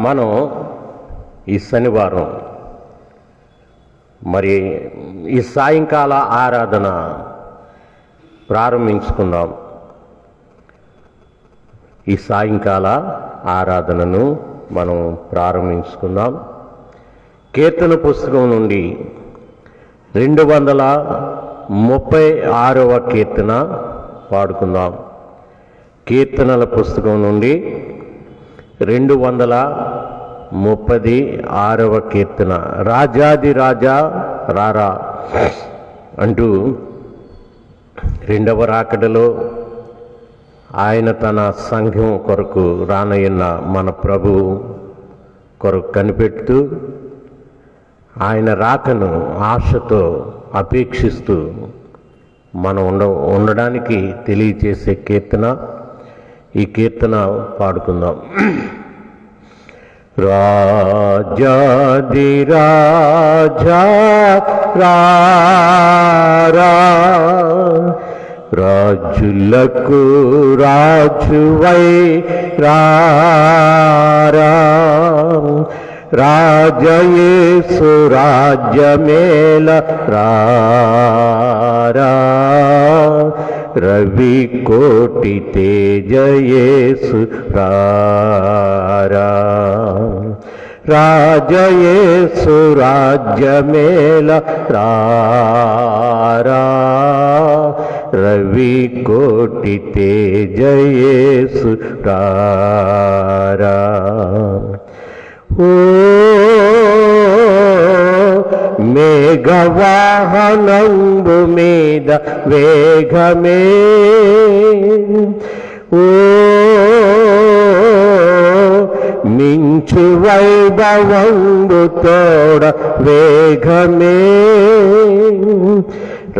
మనం ఈ శనివారం మరి ఈ సాయంకాల ఆరాధన ప్రారంభించుకుందాం. ఈ సాయంకాల ఆరాధనను మనం ప్రారంభించుకుందాం. కీర్తన పుస్తకం నుండి 236వ కీర్తన పాడుకుందాం. కీర్తనల పుస్తకం నుండి 236వ కీర్తన. రాజాది రాజా రారా అంటూ రెండవ రాకడలో ఆయన తన సంఘం కొరకు రానయ్యన్న మన ప్రభు కొరకు కనిపెడుతూ ఆయన రాకను ఆశతో అపేక్షిస్తూ మనం ఉండడానికి తెలియచేసే కీర్తన. ఈ కీర్తన పాడుకుందాం. రాజాది రాజా రారా, రాజులకు రాజువై రారా, రాజయేసు రాజ్యమేల రారా, రవి కోటి తేజయేసు రారా, రాజయేసు రాజ్యమేల రారా, రవి కోటి తేజయేసు రారా. ఓ మేఘవాహనంబు మీద వేగమే, ఓ మించు వైభవంబు తోడ వేగమే,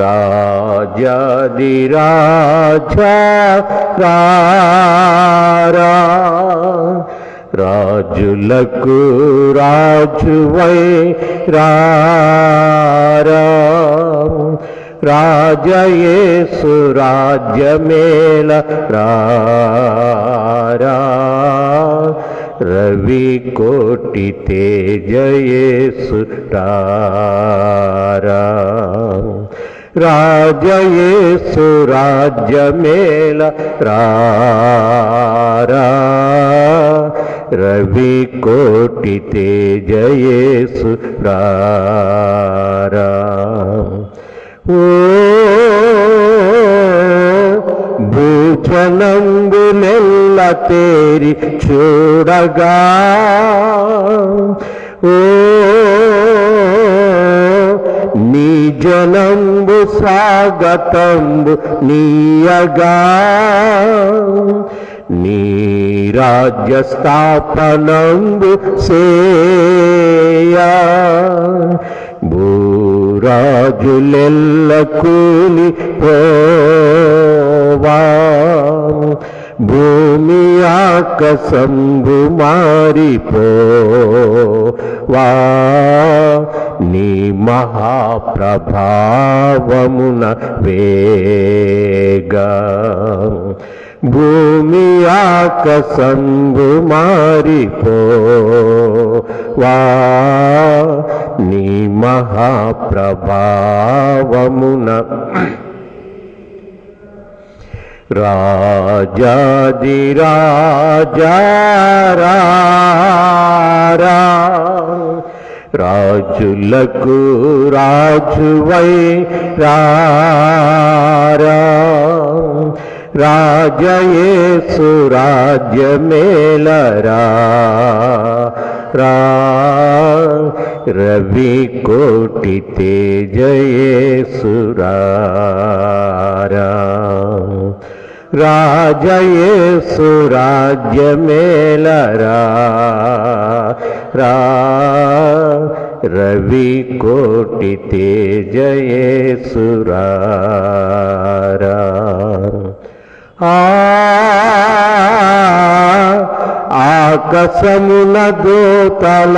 రాజాది రాజా రారా, రాజులకు రాజువై రారా, రాజయేసు రాజ్యమేల రారా, రవి కోటి తేజయేసు రారా, రాజయేసు రాజ్యమేల రారా, రవి కోటి తేజయేసు రారా. ఓ భూజనంబులెల్ల తేరి చూడగా, ఓ నీ జనంబు స్వాగతంబు నీయగా, నీ రాజ్య స్థాపనంబు సేయా, భూరాజులెల్ల కూలి పోవా, భూమి ఆకాశంబు మారిపోవా, నీ మహాప్రభావమున వేగా, భూమి ఆకాశంబు మారిపోవా, నీ మహాప్రభావమున. రాజాది రాజా రారా, రాజులకు రాజువై రారా, రాజయేసు రాజ్యమేల రారా, రవి కోటి తేజయేసు రారా, రాజయేసు రాజ్యమేలరా రా రవి కోటి తేజయేసురారా ఆకాశమున దూతలార్భటింపగా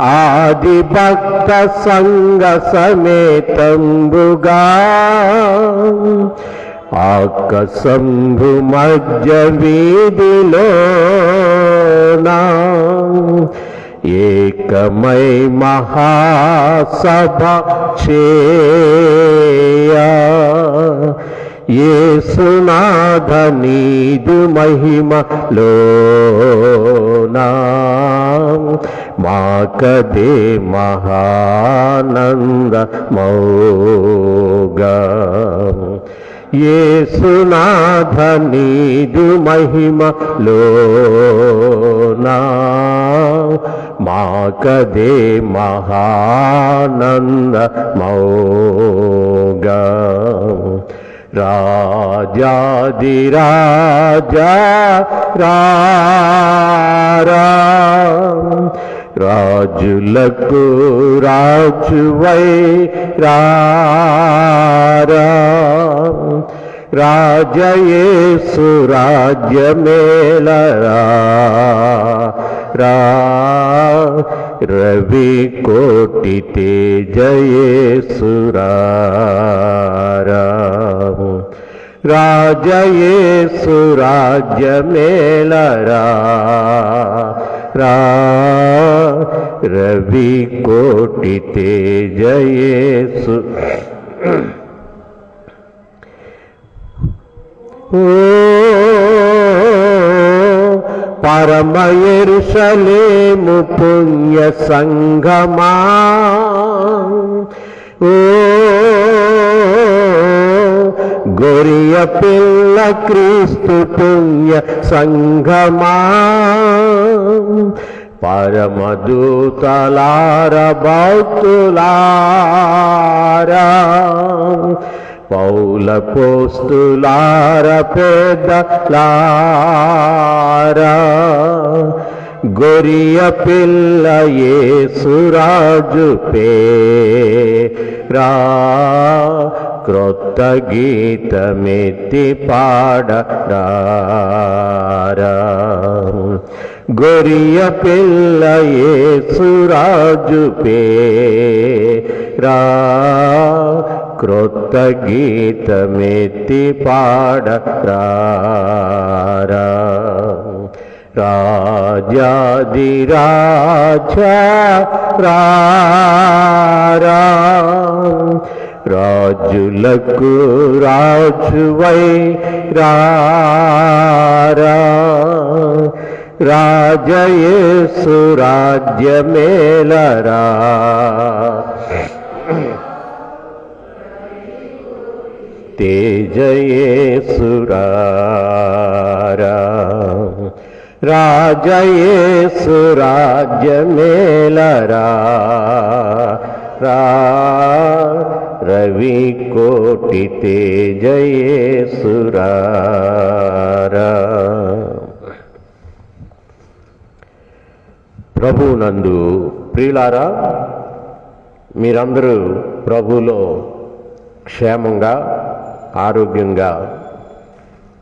ఆది భక్త సంగ సమేతంబుగా ఆకాశంభు మధ్య వీధిలోనా ఏకమై మహాసభ చేయా యేసునాథ నీదు మహిమలోనా మాకదే మహానందమౌగా యేసునాథ నీదు మహిమలోనా మాకదే మహానందమౌగా రాజాదిరాజా రారా రాజులకు రాజువై రారా రాజయేసు రాజ్యమేలరా రా రవి కోటి తేజయేసురారా రాజయేసు రాజ్యమేలరా రా రవి కోటి తేజయేసు పరమ యెరూషలేము పుణ్య సంగమా గొరియ పిల్ల క్రీస్తు పుణ్య సంగమా పరమదూతలార భక్తులారా పౌల పోస్తులార పెద్దలారా గొరియ పిల్ల యేసురాజు పేరా క్రొత్త గీతమెత్తి పాడరా గొరియ పిల్ల యేసురాజు పేరా క్రొత్త గీతమెత్తి పాడరా రాజాదిరాజా రారా రాజులకు రాజువై రారా రాజయేసు రాజ్యమేలరా తేజయేసురారా రాజయేసు రాజ్యమేలరా రా రవి కోటి తేజయేసురారా ప్రభువునందు ప్రియులారా, మీరందరూ ప్రభువులో క్షేమంగా ఆరోగ్యంగా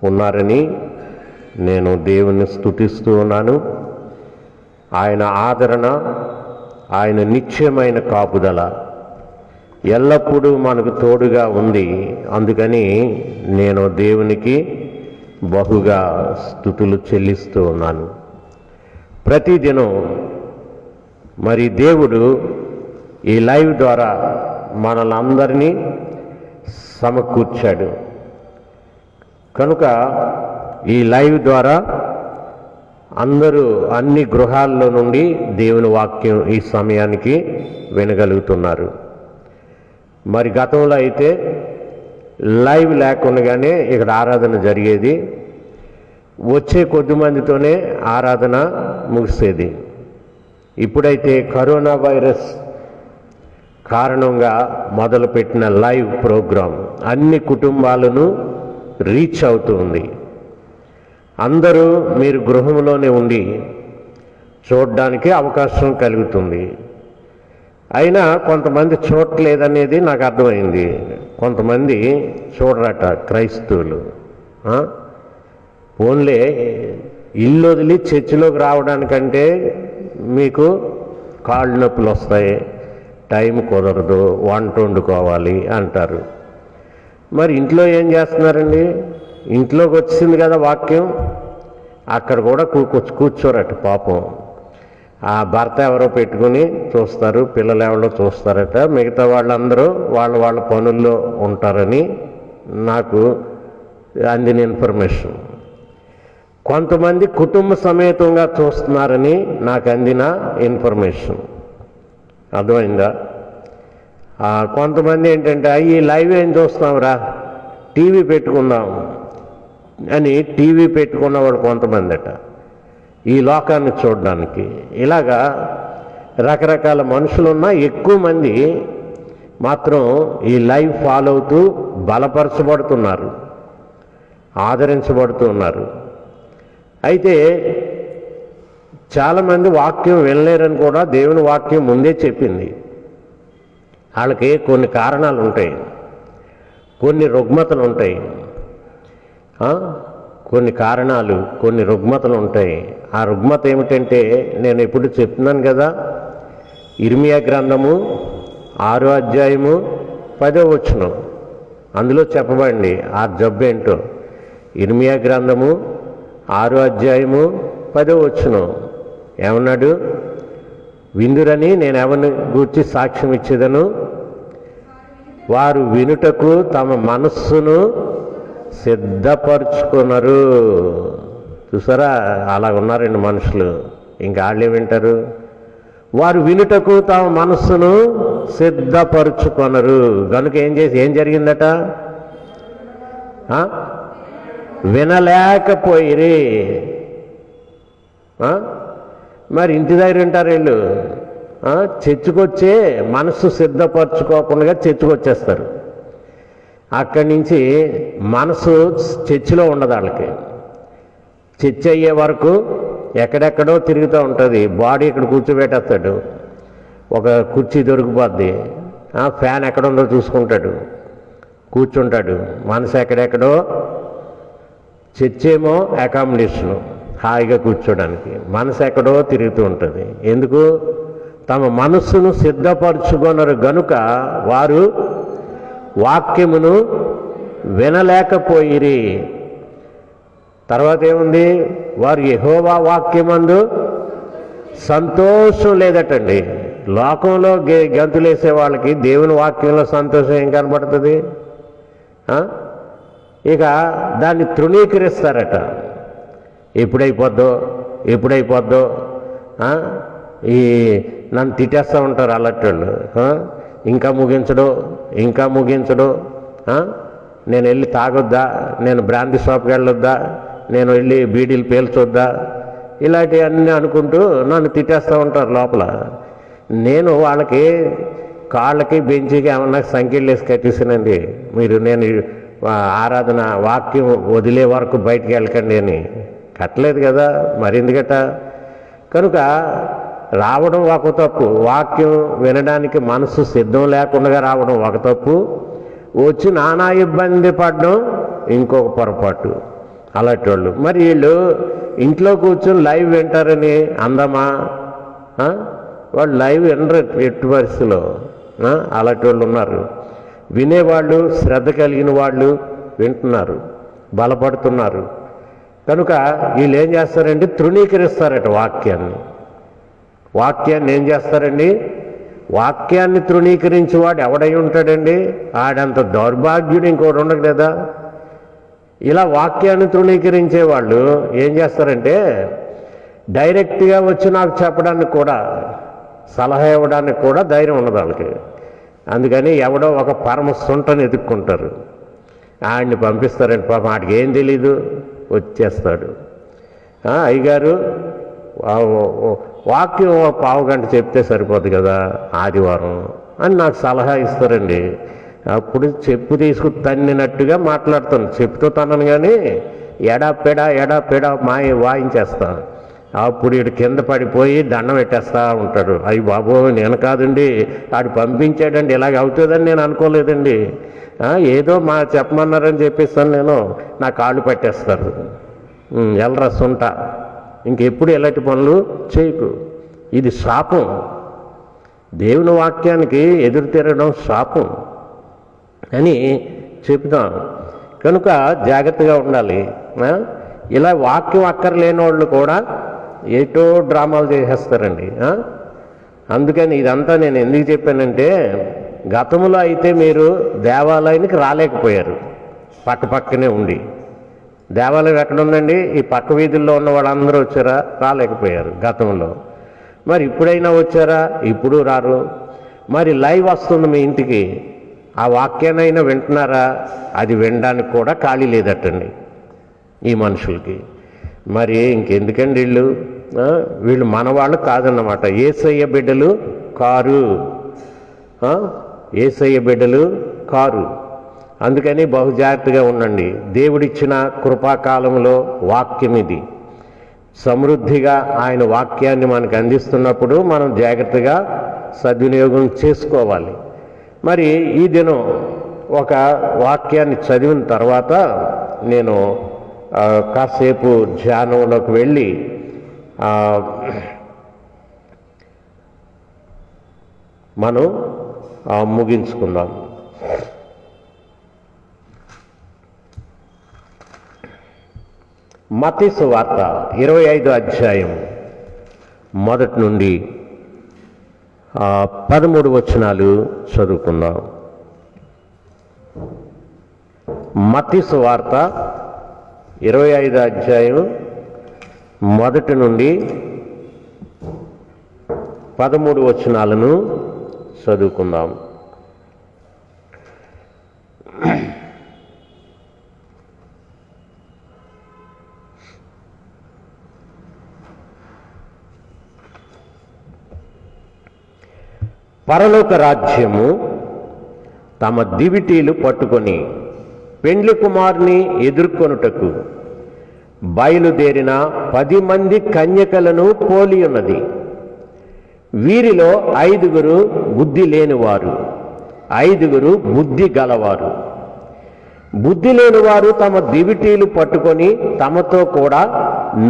ఉన్నారని నేను దేవుని స్తుతిస్తూ ఉన్నాను. ఆయన ఆదరణ, ఆయన నిత్యమైన కాపుదల ఎల్లప్పుడూ మనకు తోడుగా ఉంది. అందుకని నేను దేవునికి బహుగా స్తుతులు చెల్లిస్తూ ఉన్నాను. ప్రతిదినం మరి దేవుడు ఈ లైవ్ ద్వారా మనలందరినీ సమకూర్చాడు. కనుక ఈ లైవ్ ద్వారా అందరూ అన్ని గృహాల్లో నుండి దేవుని వాక్యం ఈ సమయానికి వినగలుగుతున్నారు. మరి గతంలో అయితే లైవ్ లేకుండానే ఇక్కడ ఆరాధన జరిగేది. వచ్చే కొద్దిమందితోనే ఆరాధన ముగిసేది. ఇప్పుడైతే కరోనా వైరస్ కారణంగా మొదలుపెట్టిన లైవ్ ప్రోగ్రాం అన్ని కుటుంబాలను రీచ్ అవుతుంది. అందరూ మీరు గృహంలోనే ఉండి చూడడానికి అవకాశం కలుగుతుంది. అయినా కొంతమంది చూడలేదనేది నాకు అర్థమైంది. కొంతమంది చూడరట క్రైస్తవులు. ఓన్లీ ఇల్లు వదిలి చర్చిలోకి రావడానికంటే మీకు కాళ్ళు నొప్పులు వస్తాయి, టైం కుదరదు, వంట వండుకోవాలి అంటారు. మరి ఇంట్లో ఏం చేస్తున్నారండి? ఇంట్లోకి వచ్చింది కదా వాక్యం, అక్కడ కూడా కూర్చోరట పాపం. ఆ భర్త ఎవరో పెట్టుకుని చూస్తారు, పిల్లలు ఎవరో చూస్తారట, మిగతా వాళ్ళందరూ వాళ్ళ పనుల్లో ఉంటారని నాకు అందిన ఇన్ఫర్మేషన్. కొంతమంది కుటుంబ సమేతంగా చూస్తున్నారని నాకు అందిన ఇన్ఫర్మేషన్. అర్థమైందా? కొంతమంది ఏంటంటే ఈ లైవ్ ఏం చూస్తాంరా, టీవీ పెట్టుకుందాం అని టీవీ పెట్టుకున్నవాడు కొంతమంది అట ఈ లోకాన్ని చూడడానికి. ఇలాగా రకరకాల మనుషులున్నా ఎక్కువ మంది మాత్రం ఈ లైవ్ ఫాలో అవుతూ బలపరచబడుతున్నారు, ఆదరించబడుతూ ఉన్నారు. అయితే చాలామంది వాక్యం వినలేరని కూడా దేవుని వాక్యం ముందే చెప్పింది. వాళ్ళకి కొన్ని కారణాలు ఉంటాయి, కొన్ని రుగ్మతలు ఉంటాయి, కొన్ని కారణాలు, కొన్ని రుగ్మతలు ఉంటాయి. ఆ రుగ్మత ఏమిటంటే నేను ఎప్పుడు చెప్తున్నాను కదా, ఇర్మియా గ్రంథము 6వ అధ్యాయము 10వ వచనం అందులో చెప్పబడింది ఆ జబ్బు ఏంటో. ఇర్మియా గ్రంథము 6వ అధ్యాయము 10వ వచనం ఏమన్నాడు? విందురని నేను ఎవరిని గూర్చి సాక్ష్యం ఇచ్చేదను, వారు వినుటకు తమ మనస్సును సిద్ధపరచుకున్నారు. చూసారా, అలా ఉన్నారండి మనుషులు. ఇంకా వాళ్ళే వింటారు. వారు వినుటకు తమ మనస్సును సిద్ధపరచుకొనరు. కనుక ఏం జరిగిందట? వినలేకపోయిరి. మరి ఇంటి దగ్గర వింటారు వీళ్ళు. చర్చికొచ్చే మనస్సు సిద్ధపరచుకోకుండా చర్చికొచ్చేస్తారు. అక్కడి నుంచి మనసు చర్చిలో ఉండదు వాళ్ళకి. చర్చ్ అయ్యే వరకు ఎక్కడెక్కడో తిరుగుతూ ఉంటుంది. బాడీ ఇక్కడ కూర్చోబెట్టేస్తాడు, ఒక కుర్చీ దొరికిపోద్ది, ఫ్యాన్ ఎక్కడుందో చూసుకుంటాడు, కూర్చుంటాడు. మనసు ఎక్కడెక్కడో. చర్చ్ ఏమో అకామిడేషను, హాయిగా కూర్చోడానికి. మనసు ఎక్కడో తిరుగుతూ ఉంటుంది. ఎందుకు? తమ మనస్సును సిద్ధపరచుకున్నారు గనుక వారు వాక్యమును వినలేకపోయిరి. తర్వాత ఏముంది? వారు యెహోవా వాక్యమందు సంతోషం లేదటండి. లోకంలో గంతులేసే వాళ్ళకి దేవుని వాక్యంలో సంతోషం ఏం కనబడుతుంది? ఇక దాన్ని తృణీకరిస్తారట. ఎప్పుడైపోద్దో ఈ నన్ను తిట్టేస్తూ ఉంటారు అలాంటి. ఇంకా ముగించడు. నేను వెళ్ళి తాగొద్దా, నేను బ్రాందీ షాప్కి వెళ్ళొద్దా, నేను వెళ్ళి బీడీలు పేల్చొద్దా, ఇలాంటివన్నీ అనుకుంటూ నన్ను తిట్టేస్తూ ఉంటారు లోపల. నేను వాళ్ళకి కాళ్ళకి బెంచికి ఏమన్నా సంఖ్యలు వేసి కట్టేసానండి, నేను ఆరాధన వాక్యం వదిలే వరకు బయటికి వెళ్ళకండి అని. కట్టలేదు కదా, మరి ఎందుకట? కనుక రావడం ఒక తప్పు, వాక్యం వినడానికి మనసు సిద్ధం లేకుండా రావడం ఒక తప్పు, వచ్చి నానా ఇబ్బంది పడడం ఇంకొక పొరపాటు. అలాంటి వాళ్ళు. మరి వీళ్ళు ఇంట్లో కూర్చొని లైవ్ వింటారని అందమా? వాళ్ళు లైవ్ వినరు ఎట్టి పరిస్థితిలో. అలాంటి వాళ్ళు ఉన్నారు. వినేవాళ్ళు, శ్రద్ధ కలిగిన వాళ్ళు వింటున్నారు, బలపడుతున్నారు. కనుక వీళ్ళు ఏం చేస్తారండి? తృణీకరిస్తారట వాక్యాన్ని ఏం చేస్తారండి? వాక్యాన్ని తృణీకరించి వాడు ఎవడై ఉంటాడండి? ఆడంత దౌర్భాగ్యుడు ఇంకోటి ఉండదు కదా. ఇలా వాక్యాన్ని తృణీకరించే వాళ్ళు ఏం చేస్తారంటే డైరెక్ట్గా వచ్చి నాకు చెప్పడానికి కూడా, సలహా ఇవ్వడానికి కూడా ధైర్యం ఉండదు వాళ్ళకి. అందుకని ఎవడో ఒక పరమ సుంటని ఎదుక్కుంటారు, ఆయన్ని పంపిస్తారండి. పాపం వాడికి ఏం తెలీదు, వచ్చేస్తాడు. అయ్యగారు వాక్యం 1/2 గంట చెప్తే సరిపోదు కదా, ఆదివారం అని నాకు సలహా ఇస్తారండి. అప్పుడు చెప్పు తీసుకు తన్నినట్టుగా మాట్లాడతాను. చెప్పుతో తనను కానీ ఎడా పెడా వాయించేస్తా. అప్పుడు ఇటు కింద పడిపోయి దండం పెట్టేస్తా ఉంటాడు. అయ్యి బాబో నేను కాదండి, ఆడు పంపించాడండి, ఇలాగ అవుతుందని నేను అనుకోలేదండి, ఏదో చెప్పమన్నారని చెప్పేస్తాను నేను, నా కాళ్ళు పట్టేస్తారు. ఎల్లరా సుంట, ఇంకెప్పుడు ఇలాంటి పనులు చేయకు, ఇది శాపం. దేవుని వాక్యానికి ఎదురు తిరగడం శాపం అని చెప్తాం. కనుక జాగ్రత్తగా ఉండాలి. ఇలా వాక్యం అక్కర్లేని వాళ్ళు కూడా ఏటో డ్రామాలు చేసేస్తారండి. అందుకని ఇదంతా నేను ఎందుకు చెప్పానంటే, గతంలో అయితే మీరు దేవాలయానికి రాలేకపోయారు, పక్కనే ఉండి. దేవాలయం ఎక్కడుందండి? ఈ పక్క వీధుల్లో ఉన్న వాళ్ళందరూ వచ్చారా? రాలేకపోయారు గతంలో. మరి ఇప్పుడైనా వచ్చారా? ఇప్పుడు రారు. మరి లైవ్ వస్తుంది మీ ఇంటికి, ఆ వాక్యానైనా వింటున్నారా? అది వినడానికి కూడా ఖాళీ లేదటండి ఈ మనుషులకి. మరి ఇంకెందుకండి వీళ్ళు మన వాళ్ళు కాదన్నమాట. యేసయ్య బిడ్డలు కారు, యేసయ్య బిడ్డలు కారు. అందుకని బహు జాగ్రత్తగా ఉండండి. దేవుడిచ్చిన కృపాకాలంలో వాక్యం ఇది. సమృద్ధిగా ఆయన వాక్యాన్ని మనకు అందిస్తున్నప్పుడు మనం జాగ్రత్తగా సద్వినియోగం చేసుకోవాలి. మరి ఈ దినం ఒక వాక్యాన్ని చదివిన తర్వాత నేను కాసేపు ధ్యానంలోకి వెళ్ళి మనం ముగించుకుందాం. మత్తయి సువార్త 25వ అధ్యాయం మొదటి నుండి 13 వచనాలు చదువుకుందాం. మత్తయి సువార్త 25వ అధ్యాయం మొదటి నుండి 13 వచనాలను చదువుకుందాం. పరలోక రాజ్యము తమ దివిటీలు పట్టుకొని పెండ్లి కుమారుని ఎదుర్కొనుటకు బయలుదేరిన 10 మంది కన్యకలను పోలి ఉన్నది. వీరిలో 5 బుద్ధి లేనివారు, 5 బుద్ధి గలవారు. బుద్ధి లేనివారు తమ దివిటీలు పట్టుకొని తమతో కూడా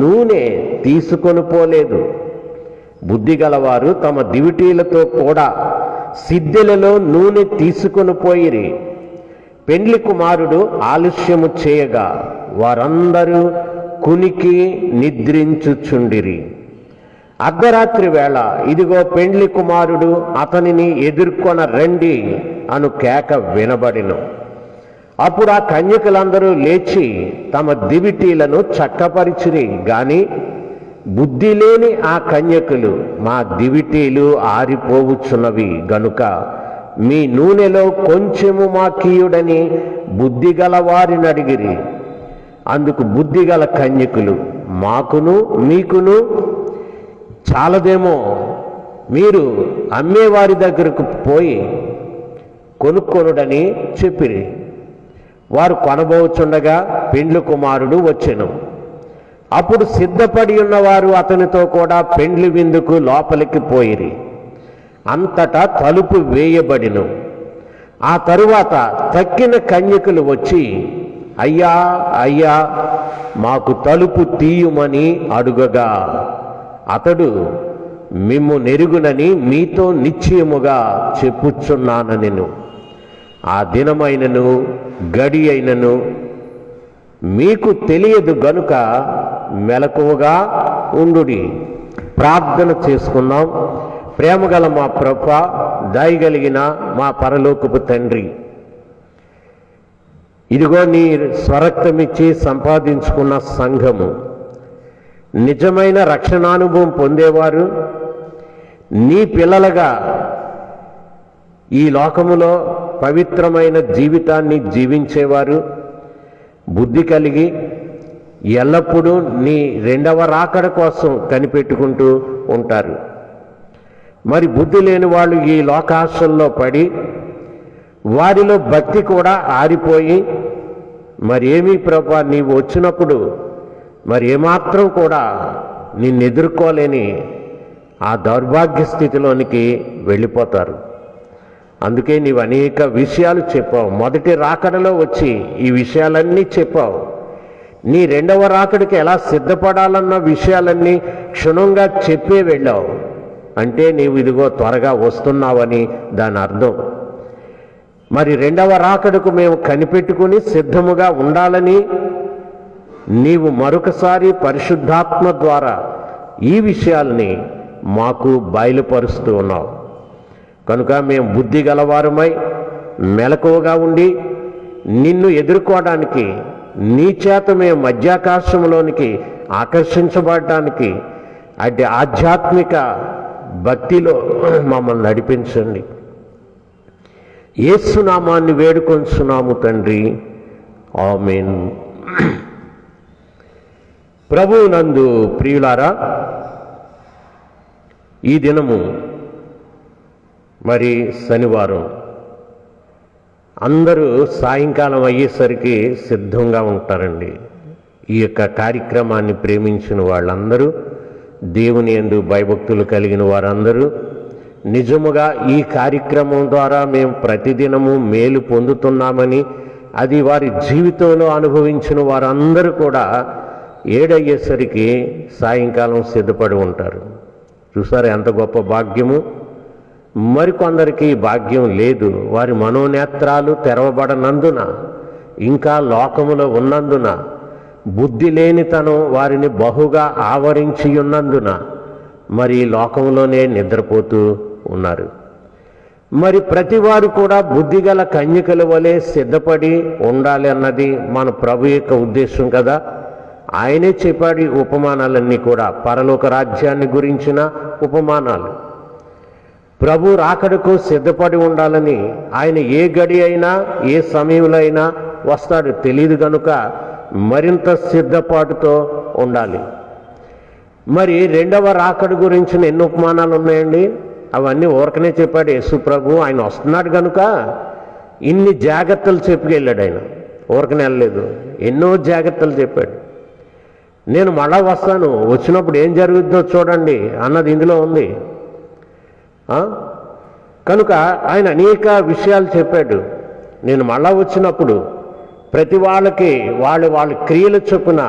నూనె తీసుకొని పోలేదు. బుద్ధి గలవారు తమ దివిటీలతో కూడా సిద్దెలలో నూనె తీసుకొని పోయిరి. పెండ్లి కుమారుడు ఆలస్యము చేయగా వారందరూ కునికి నిద్రించుచుండిరి. అర్ధరాత్రి వేళ ఇదిగో పెండ్లి కుమారుడు, అతనిని ఎదుర్కొన రండి అను కేక వినబడిను. అప్పుడు ఆ కన్యకలందరూ లేచి తమ దివిటీలను చక్కపరిచిరి. గాని బుద్ధి లేని ఆ కన్యకలు, మా దివిటీలు ఆరిపోవుచున్నవి గనుక మీ నూనెలో కొంచెము మాకీయుడని బుద్ధిగల వారిని అడిగిరి. అందుకు బుద్ధిగల కన్యకులు, మాకును మీకును చాలదేమో, మీరు అమ్మేవారి దగ్గరకు పోయి కొనుక్కొనుడని చెప్పిరి. వారు కొనబోచుండగా పెండ్లి కుమారుడు వచ్చెను. అప్పుడు సిద్ధపడి ఉన్నవారు అతనితో కూడా పెండ్లి విందుకు లోపలికి పోయిరి. అంతటా తలుపు వేయబడిను. ఆ తరువాత తక్కిన కన్యకులు వచ్చి, అయ్యా అయ్యా మాకు తలుపు తీయుమని అడుగగా అతడు, మిమ్ము నెరుగునని మీతో నిశ్చయముగా చెప్పుచున్నానెను. ఆ దినమైనను గడి అయినను మీకు తెలియదు గనుక మెలకువగా ఉండుడి. ప్రార్థన చేసుకుందాం. ప్రేమగల మా ప్రభువా, దయగలిగిన మా పరలోకపు తండ్రి, ఇదిగో నీ స్వరక్తమిచ్చి సంపాదించుకున్న సంఘము, నిజమైన రక్షణానుభవం పొందేవారు, నీ పిల్లలుగా ఈ లోకములో పవిత్రమైన జీవితాన్ని జీవించేవారు, బుద్ధి కలిగి ఎల్లప్పుడూ నీ 2వ రాకడ కోసం కనిపెట్టుకుంటూ ఉంటారు. మరి బుద్ధి లేని వాళ్ళు ఈ లోకాశల్లో పడి వారిలో భక్తి కూడా ఆరిపోయి మరి ఏమీ ప్రభా నీవు వచ్చినప్పుడు మరి ఏమాత్రం కూడా నిన్ను ఎదుర్కోలేని ఆ దౌర్భాగ్య స్థితిలోనికి వెళ్ళిపోతారు. అందుకే నీవు అనేక విషయాలు చెప్పావు. మొదటి రాకడలో వచ్చి ఈ విషయాలన్నీ చెప్పావు. నీ రెండవ రాకడికి ఎలా సిద్ధపడాలన్న విషయాలన్నీ క్షుణ్ణంగా చెప్పే వెళ్ళావు. అంటే నీవు ఇదిగో త్వరగా వస్తున్నావని దాని అర్థం. మరి రెండవ రాకడకు మేము కనిపెట్టుకుని సిద్ధముగా ఉండాలని నీవు మరొకసారి పరిశుద్ధాత్మ ద్వారా ఈ విషయాల్ని మాకు బయలుపరుస్తూ ఉన్నావు. కనుక మేము బుద్ధి గలవారమై మెలకువగా ఉండి నిన్ను ఎదుర్కోవడానికి నీ చేత మేము మధ్యాకాశంలోనికి ఆకర్షించబడటానికి అటు ఆధ్యాత్మిక భక్తిలో మమ్మల్ని నడిపించండి. యేసు నామాన్ని వేడుకొంచున్నాము తండ్రి, ఆమేన్. ప్రభువునందు ప్రియులారా, ఈ దినము మరి శనివారం అందరూ సాయంకాలం అయ్యేసరికి సిద్ధంగా ఉంటారండి. ఈ యొక్క కార్యక్రమాన్ని ప్రేమించిన వాళ్ళందరూ, దేవుని యందు భయభక్తులు కలిగిన వారందరూ నిజముగా ఈ కార్యక్రమం ద్వారా మేము ప్రతిదినము మేలు పొందుతున్నామని, అది వారి జీవితంలో అనుభవించిన వారందరూ కూడా 7 అయ్యేసరికి సాయంకాలం సిద్ధపడి ఉంటారు. చూసారా ఎంత గొప్ప భాగ్యము. మరికొందరికి భాగ్యం లేదు. వారి మనోనేత్రాలు తెరవబడనందున, ఇంకా లోకములో ఉన్నందున, బుద్ధి లేనితనం వారిని బహుగా ఆవరించి ఉన్నందున మరి లోకంలోనే నిద్రపోతూ ఉన్నారు. మరి ప్రతివారు కూడా బుద్ధిగల కన్యకల వలె సిద్ధపడి ఉండాలి అన్నది మన ప్రభు యొక్క ఉద్దేశం కదా. ఆయనే చెప్పాడు ఈ ఉపమానాలన్నీ కూడా, పరలోక రాజ్యాన్ని గురించిన ఉపమానాలు. ప్రభు రాకడకు సిద్ధపడి ఉండాలని, ఆయన ఏ గడి అయినా ఏ సమయంలో అయినా వస్తాడు తెలియదు కనుక మరింత సిద్ధపాటుతో ఉండాలి. మరి రెండవ రాకడ గురించిన ఎన్ని ఉపమానాలు ఉన్నాయండి. అవన్నీ ఊరకనే చెప్పాడు యేసు ప్రభు. ఆయన వస్తున్నాడు కనుక ఇన్ని జాగ్రత్తలు చెప్పుకెళ్ళాడు. ఆయన ఊరకనే వెళ్ళలేదు, ఎన్నో జాగ్రత్తలు చెప్పాడు. నేను మళ్ళా వస్తాను, వచ్చినప్పుడు ఏం జరుగుద్దో చూడండి అన్నది ఇందులో ఉంది. కనుక ఆయన అనేక విషయాలు చెప్పాడు. నేను మళ్ళా వచ్చినప్పుడు ప్రతి వాళ్ళకి వాళ్ళ క్రియల చొప్పున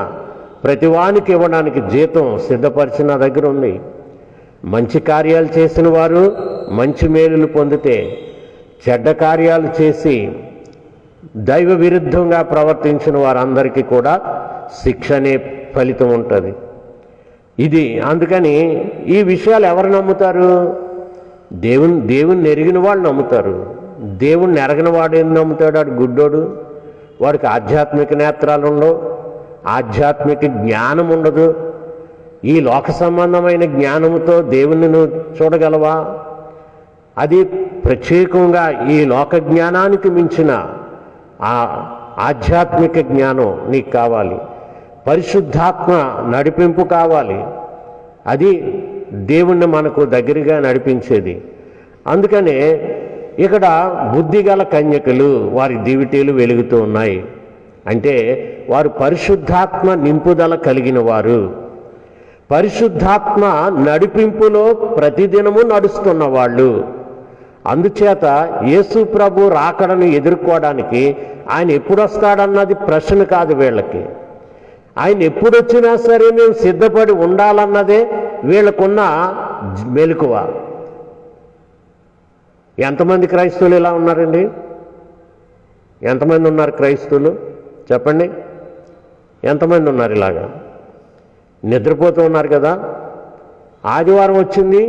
ప్రతి వానికి ఇవ్వడానికి జీతం సిద్ధపరిచిన దగ్గర ఉంది. మంచి కార్యాలు చేసిన వారు మంచి మేలులు పొందితే, చెడ్డ కార్యాలు చేసి దైవ విరుద్ధంగా ప్రవర్తించిన వారందరికీ కూడా శిక్ష అనే ఫలితం ఉంటుంది. ఇది అందుకని ఈ విషయాలు ఎవరు నమ్ముతారు? దేవుణ్ణి ఎరిగిన వాళ్ళు నమ్ముతారు. దేవుణ్ణి ఎరగిన వాడు ఏం నమ్ముతాడు? వాడు గుడ్డోడు. వాడికి ఆధ్యాత్మిక నేత్రాలు ఉండవు, ఆధ్యాత్మిక జ్ఞానం ఉండదు. ఈ లోక సంబంధమైన జ్ఞానముతో దేవుణ్ణి నువ్వు చూడగలవా? అది ప్రత్యేకంగా ఈ లోక జ్ఞానానికి మించిన ఆ ఆధ్యాత్మిక జ్ఞానం నీకు కావాలి. పరిశుద్ధాత్మ నడిపింపు కావాలి. అది దేవుణ్ణి మనకు దగ్గరగా నడిపించేది. అందుకనే ఇక్కడ బుద్ధిగల కన్యకలు వారి దివిటీలు వెలుగుతూ ఉన్నాయి. అంటే వారు పరిశుద్ధాత్మ నింపుదల కలిగిన వారు, పరిశుద్ధాత్మ నడిపింపులో ప్రతిదినము నడుస్తున్న వాళ్ళు. అందుచేత యేసు ప్రభు రాకడను ఎదుర్కోవడానికి ఆయన ఎప్పుడు వస్తాడన్నది ప్రశ్న కాదు వీళ్ళకి. ఆయన ఎప్పుడు వచ్చినా సరే మేము సిద్ధపడి ఉండాలన్నదే వీళ్ళకున్న మెలకువ. ఎంతమంది క్రైస్తవులు ఇలా ఉన్నారండి? ఎంతమంది ఉన్నారు క్రైస్తవులు చెప్పండి? ఎంతమంది ఉన్నారు ఇలాగా? నిద్రపోతూ ఉన్నారు కదా. ఆదివారం వచ్చింది,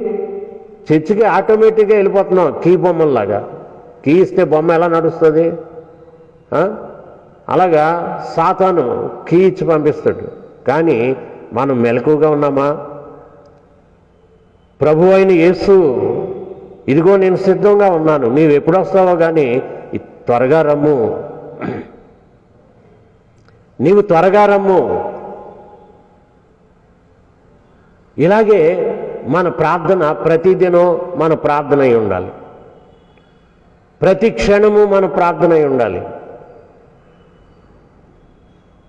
చర్చికి ఆటోమేటిక్గా వెళ్ళిపోతున్నాం కీ బొమ్మల్లాగా. కీ ఇస్తే బొమ్మ ఎలా నడుస్తుంది? అలాగా సాతాను కీ ఇచ్చి పంపిస్తాడు. కానీ మనం మెలకువగా ఉన్నామా? ప్రభు అయిన యేసు ఇదిగో నేను సిద్ధంగా ఉన్నాను, నీవు ఎప్పుడు వస్తావో కానీ త్వరగా రమ్ము, నీవు త్వరగా రమ్ము. ఇలాగే మన ప్రార్థన ప్రతిదినం మన ప్రార్థన అయి ఉండాలి. ప్రతి క్షణము మన ప్రార్థన అయి ఉండాలి.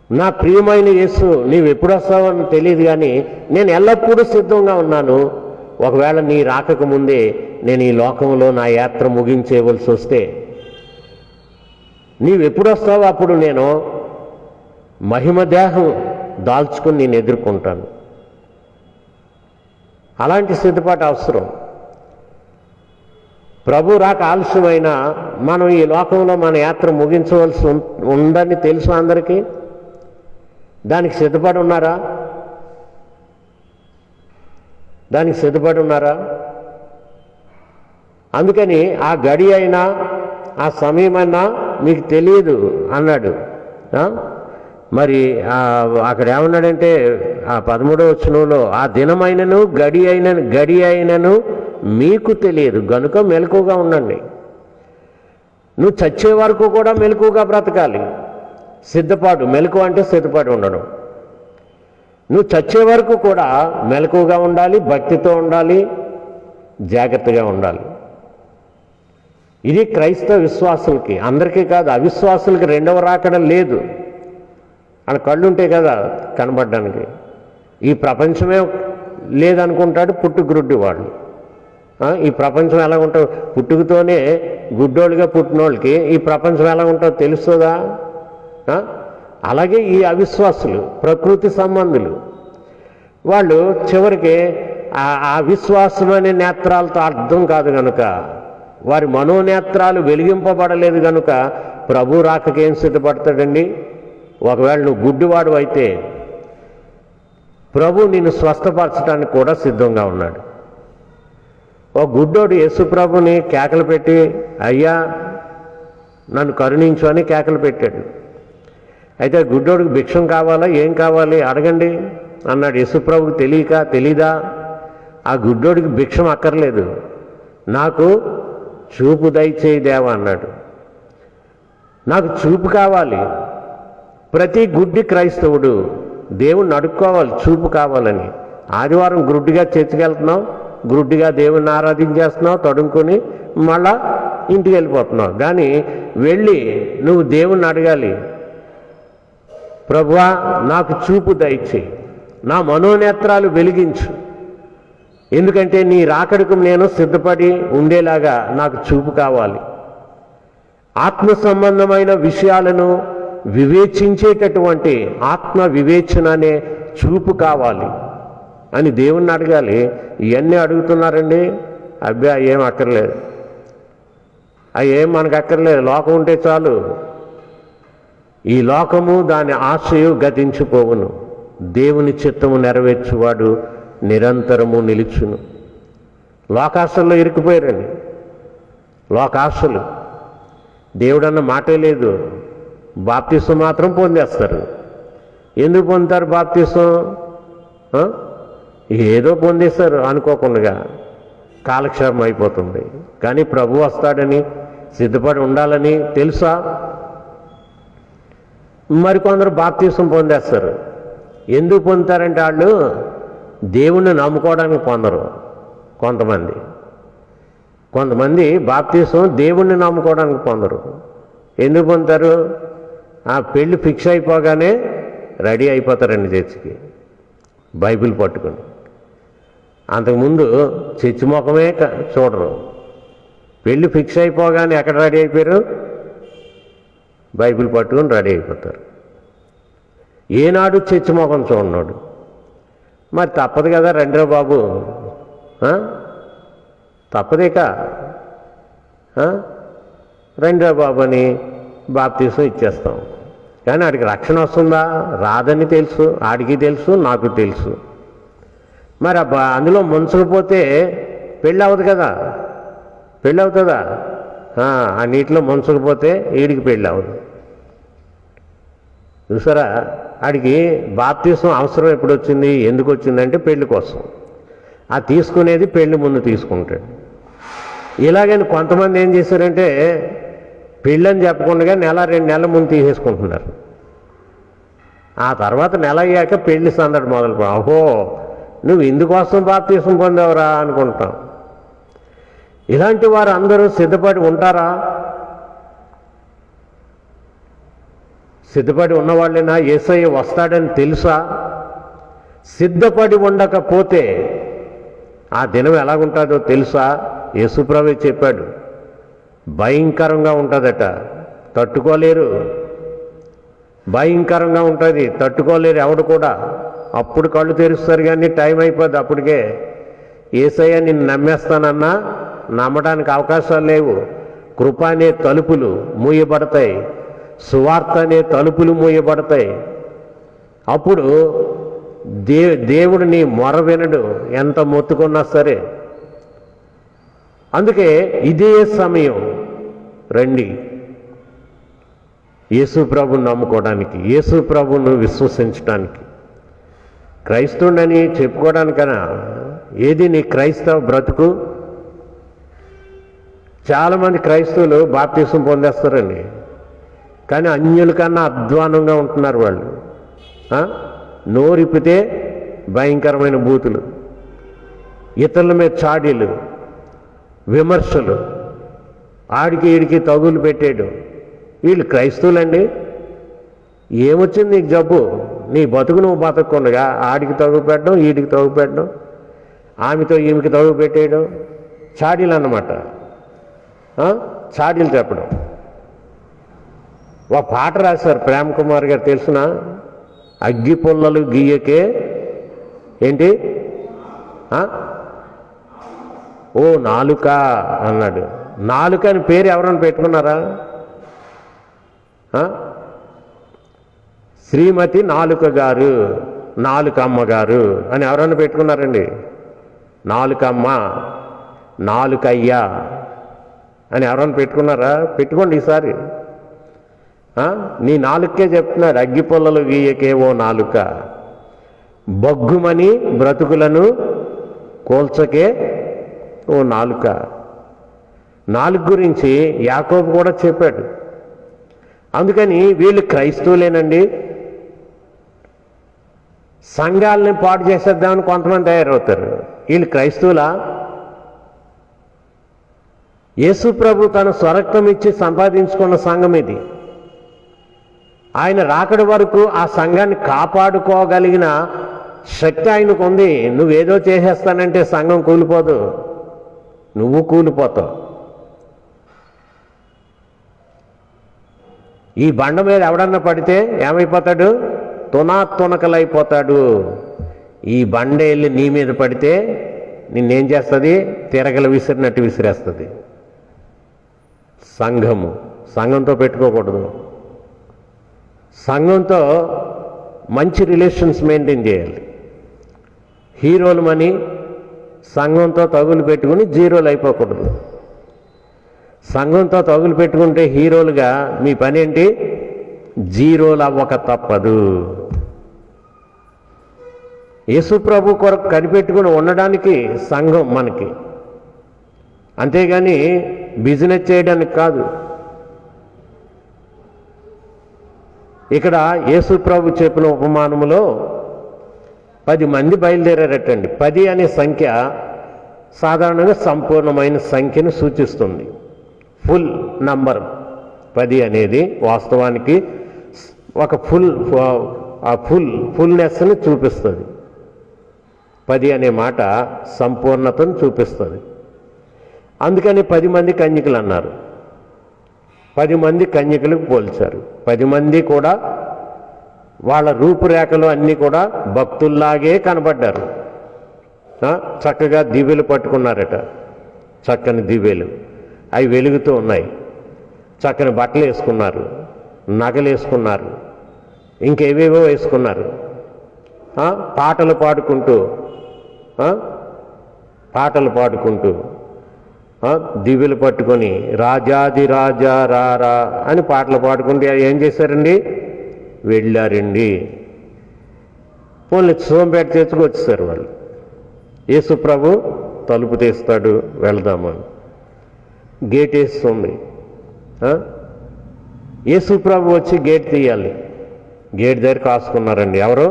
నా ప్రియమైన యేసు, నీవు ఎప్పుడు వస్తావని తెలియదు, కానీ నేను ఎల్లప్పుడూ సిద్ధంగా ఉన్నాను. ఒకవేళ నీ రాకకు ముందే నేను ఈ లోకంలో నా యాత్ర ముగించేవలసి వస్తే నీవు ఎప్పుడు వస్తావో అప్పుడు నేను మహిమ దేహం దాల్చుకుని నేను ఎదుర్కొంటాను. అలాంటి సిద్ధపాటు అవసరం. ప్రభు రాక ఆలస్యమైన మనం ఈ లోకంలో మన యాత్ర ముగించవలసి ఉందని తెలుసు అందరికీ. దానికి సిద్ధపడి ఉన్నారా? దానికి సిద్ధపడి ఉన్నారా? అందుకని ఆ గడి అయినా ఆ సమయమైనా మీకు తెలియదు అన్నాడు. మరి అక్కడ ఏమన్నాడంటే ఆ 13వ వచనంలో, ఆ దినమైనను గడి అయినను మీకు తెలియదు గనుక మెలకుగా ఉండండి. నువ్వు చచ్చే వరకు కూడా మెలకుగా బ్రతకాలి. సిద్ధపాటు, మెలకు అంటే సిద్ధపాటు ఉండడం. నువ్వు చచ్చే వరకు కూడా మెలకుగా ఉండాలి, భక్తితో ఉండాలి, జాగ్రత్తగా ఉండాలి. ఇది క్రైస్తవ విశ్వాసులకి, అందరికీ కాదు. అవిశ్వాసులకి రెండవ రాకడ లేదు. అక్కడ కళ్ళు ఉంటాయి కదా కనబడడానికి. ఈ ప్రపంచమే లేదనుకుంటాడు పుట్టుగురుడ్డి వాళ్ళు. ఈ ప్రపంచం ఎలా ఉంటుందో, పుట్టుకతోనే గుడ్డోళ్ళుగా పుట్టినోళ్ళకి ఈ ప్రపంచం ఎలా ఉంటుందో తెలుస్తుందా? అలాగే ఈ అవిశ్వాసులు, ప్రకృతి సంబంధులు, వాళ్ళు చివరికి ఆ విశ్వాసం అనే నేత్రాలతో అర్థం కాదు కనుక, వారి మనోనేత్రాలు వెలిగింపబడలేదు కనుక ప్రభు రాకకేం సిద్ధపడతాడండి? ఒకవేళ నువ్వు గుడ్డివాడు అయితే ప్రభు నిన్ను స్వస్థపరచడానికి కూడా సిద్ధంగా ఉన్నాడు. ఒక గుడ్డోడు యేసు ప్రభుని కేకలు పెట్టి, అయ్యా నన్ను కరుణించు అని కేకలు పెట్టాడు. అయితే గుడ్డోడికి భిక్షం కావాలా, ఏం కావాలి అడగండి అన్నాడు. యేసుప్రభుకి తెలీదా? ఆ గుడ్డోడికి భిక్షం అక్కర్లేదు, నాకు చూపు దయచేయి దేవా అన్నాడు. నాకు చూపు కావాలి. ప్రతి గుడ్డి క్రైస్తవుడు దేవుణ్ణి అడుక్కోవాలి చూపు కావాలని. ఆదివారం గుడ్డిగా చర్చికి వెళ్తున్నావు, గుడ్డిగా దేవుణ్ణి ఆరాధించేస్తున్నావు, తడుముకొని మళ్ళా ఇంటికి వెళ్ళిపోతున్నావు. కానీ వెళ్ళి నువ్వు దేవుణ్ణి అడగాలి, ప్రభువా నాకు చూపు దయచేయి, నా మనోనేత్రాలు వెలిగించు, ఎందుకంటే నీ రాకడకు నేను సిద్ధపడి ఉండేలాగా నాకు చూపు కావాలి. ఆత్మ సంబంధమైన విషయాలను వివేచించేటటువంటి ఆత్మ వివేచన అనే చూపు కావాలి అని దేవుణ్ణి అడగాలి. ఇవన్నీ అడుగుతున్నారండి. అబ్బా ఏం అక్కర్లేదు, అవి ఏం మనకు అక్కర్లేదు, లోకం ఉంటే చాలు. ఈ లోకము దాని ఆశయు గతించిపోవును, దేవుని చిత్తము నెరవేర్చువాడు నిరంతరము నిలుచును. లోకాశల్లో ఇరుక్కుపోయారండి. లోకాశలు, దేవుడన్న మాటే లేదు. బాప్తిసం మాత్రం పొందేస్తారు. ఎందుకు పొందుతారు బాప్తిసం? ఏదో పొందేస్తారు అనుకోకుండా, కాలక్షేపం అయిపోతుంది. కానీ ప్రభు వస్తాడని సిద్ధపడి ఉండాలని తెలుసా? మరికొందరు బాప్తిసం పొందేస్తారు. ఎందుకు పొందుతారంటే వాళ్ళు దేవుణ్ణి నమ్ముకోవడానికి పొందరు. కొంతమంది బాప్తిసం దేవుణ్ణి నమ్ముకోవడానికి పొందరు. ఎందుకు పొందుతారు? ఆ పెళ్ళి ఫిక్స్ అయిపోగానే రెడీ అయిపోతారండి చర్చికి బైబిల్ పట్టుకుని. అంతకుముందు చర్చి ముఖమే చూడరు. పెళ్ళి ఫిక్స్ అయిపోగానే ఎక్కడ రెడీ అయిపోయారు? బైబిల్ పట్టుకుని రెడీ అయిపోతారు. ఏనాడు చర్చి ముఖం చూడన్నాడు. మరి తప్పదు కదా, రండిరా బాబు, తప్పదేక రండిరా బాబు అని బాప్తీసం ఇచ్చేస్తాం. కానీ ఆడికి రక్షణ వస్తుందా? రాదని తెలుసు, ఆడికి తెలుసు, నాకు తెలుసు. మరి అందులో ముంచకపోతే పెళ్ళి అవ్వదు కదా. పెళ్ళి అవుతుందా? ఆ నీటిలో ముంచకపోతే వీడికి పెళ్ళి అవ్వదు. చూసారా, ఆడికి బాప్తీసం అవసరం ఎప్పుడు వచ్చింది, ఎందుకు వచ్చిందంటే పెళ్లి కోసం. ఆ తీసుకునేది పెళ్లి ముందు తీసుకుంటాడు. ఇలాగని కొంతమంది ఏం చేశారంటే పెళ్ళని చెప్పకుండా నెల 2 నెలల ముందు తీసేసుకుంటున్నారు. ఆ తర్వాత నెల అయ్యాక పెళ్లి సందడి మొదలు, అహో నువ్వు ఇందుకోసం బాప్తీసం పొందావురా అనుకుంటాం. ఇలాంటి వారు అందరూ సిద్ధపడి ఉంటారా? సిద్ధపడి ఉన్నవాళ్ళైనా యేసయ్య వస్తాడని తెలుసా? సిద్ధపడి ఉండకపోతే ఆ దినం ఎలాగుంటుందో తెలుసా? యేసుప్రభువే చెప్పాడు, భయంకరంగా ఉంటుందట, తట్టుకోలేరు. భయంకరంగా ఉంటుంది, తట్టుకోలేరు ఎవడు కూడా. అప్పుడు కళ్ళు తెరుస్తారు కానీ టైం అయిపోద్ది. అప్పటికే యేసయ్య నిన్ను నమ్మేస్తానన్నా నమ్మడానికి అవకాశాలు లేవు. కృప అనే తలుపులు మూయబడతాయి, సువార్త అనే తలుపులు మూయబడతాయి. అప్పుడు దేవుడు నీ మొర వినడు, ఎంత మొత్తుకున్నా సరే. అందుకే ఇదే సమయం రండి యేసు ప్రభుని నమ్ముకోవడానికి, యేసు ప్రభును విశ్వసించడానికి. క్రైస్తవుడని చెప్పుకోవడానికన్నా ఏది నీ క్రైస్తవ బ్రతుకు? చాలామంది క్రైస్తవులు బాప్తీసం పొందేస్తారండి, కానీ అన్యుల కన్నా అధ్వానంగా ఉంటున్నారు వాళ్ళు. నోరిపితే భయంకరమైన బూతులు, ఇతరుల మీద చాడీలు, విమర్శలు, ఆడికి ఈడికి తగులు పెట్టేయడం. వీళ్ళు క్రైస్తవులండి? ఏమొచ్చింది నీకు జబ్బు? నీ బతుకు నువ్వు బతకకుండా ఆడికి తగు పెట్టడం, ఈడికి తగు పెట్టడం, ఆమెతో ఈమెకి తగు పెట్టేయడం, చాడీలు అన్నమాట. చాడీలు చెప్పడం. ఒక పాట రాశారు ప్రేమ్ కుమార్ గారు, తెలుసునా? అగ్గి పుల్లలు గీయకే ఏంటి ఓ నాలుక అన్నాడు. నాలుక అని పేరు ఎవరైనా పెట్టుకున్నారా? శ్రీమతి నాలుక గారు, నాలుకమ్మ గారు అని ఎవరైనా పెట్టుకున్నారండి? నాలుకమ్మ, నాలుకయ్యా అని ఎవరైనా పెట్టుకున్నారా? పెట్టుకోండి ఈసారి. నీ నాలుకే చెప్తున్నాడు, అగ్గి పొల్లలు గీయకే ఓ నాలుక, బొగ్గుమని బ్రతుకులను కోల్చకే ఓ నాలుక. నాలుగు గురించి యాకోబు కూడా చెప్పాడు. అందుకని వీళ్ళు క్రైస్తవులేనండి. సంఘాలని పాడు చేసేద్దామని కొంతమంది తయారవుతారు. వీళ్ళు క్రైస్తవులా? యేసు ప్రభు తన స్వరక్తం ఇచ్చి సంపాదించుకున్న సంఘం ఇది. ఆయన రాకడి వరకు ఆ సంఘాన్ని కాపాడుకోగలిగిన శక్తి ఆయనకు ఉంది. నువ్వేదో చేసేస్తానంటే సంఘం కూలిపోదు, నువ్వు కూలిపోతావు. ఈ బండ మీద ఎవడన్నా పడితే ఏమైపోతాడు? తునకలైపోతాడు. ఈ బండ వెళ్ళి నీ మీద పడితే నిన్నేం చేస్తుంది? తిరగలు విసిరినట్టు విసిరేస్తుంది. సంఘంతో పెట్టుకోకూడదు. సంఘంతో మంచి రిలేషన్స్ మెయింటైన్ చేయాలి. హీరోలమని సంఘంతో తగులు పెట్టుకుని జీరోలు అయిపోకూడదు. సంఘంతో తగులు పెట్టుకుంటే హీరోలుగా మీ పని ఏంటి? జీరోలు అవ్వక తప్పదు. యేసుప్రభు కొరకు కనిపెట్టుకుని ఉండడానికి సంఘం మనకి, అంతేగాని బిజినెస్ చేయడానికి కాదు. ఇక్కడ యేసుప్రభు చెప్పిన ఉపమానములో 10 మంది బయలుదేరారటండి. 10 అనే సంఖ్య సాధారణంగా సంపూర్ణమైన సంఖ్యను సూచిస్తుంది. ఫుల్ నంబర్ 10 అనేది వాస్తవానికి ఒక ఫుల్నెస్ని చూపిస్తుంది. 10 అనే మాట సంపూర్ణతను చూపిస్తుంది. అందుకని 10 మంది కన్యకలు అన్నారు. 10 మంది కన్యకలకు పోల్చారు. 10 మంది కూడా వాళ్ళ రూపురేఖలు అన్నీ కూడా భక్తుల్లాగే కనబడ్డారు. చక్కగా దివ్యలు పట్టుకున్నారట, చక్కని దివ్యలు, అవి వెలుగుతూ ఉన్నాయి. చక్కని బట్టలు వేసుకున్నారు, నగలు వేసుకున్నారు, ఇంకేవేవో వేసుకున్నారు. పాటలు పాడుకుంటూ దివ్యలు పట్టుకొని రాజాది రాజా రారా అని పాటలు పాడుకుంటే ఏం చేశారండి? వెళ్ళారండి. పోనీ సోంపేట చర్చికి వచ్చేసారు వాళ్ళు. యేసు ప్రభు తలుపు తీస్తాడు, వెళ్దామని. గేట్ వేస్తుంది. యేసు ప్రభు వచ్చి గేట్ తీయాలి. గేట్ దగ్గర కాసుకున్నారండి ఎవరు?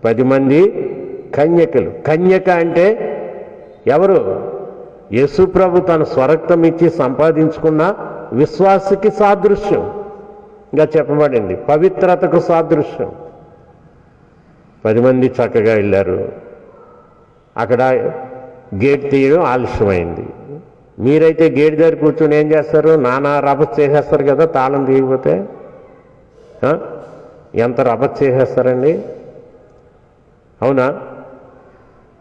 10 మంది కన్యకలు. కన్యక అంటే ఎవరు? యేసుప్రభు తన స్వరక్తం ఇచ్చి సంపాదించుకున్న విశ్వాసకి సాదృశ్యం ఇంకా చెప్పబడింది, పవిత్రతకు సాదృశ్యం. 10 మంది చక్కగా వెళ్ళారు. అక్కడ గేట్ తీయడం ఆలస్యమైంది. మీరైతే గేట్ దగ్గర కూర్చొని ఏం చేస్తారు? నానా రభస చేసేస్తారు కదా, తాళం తీయకపోతే ఎంత రభస చేసేస్తారండి, అవునా?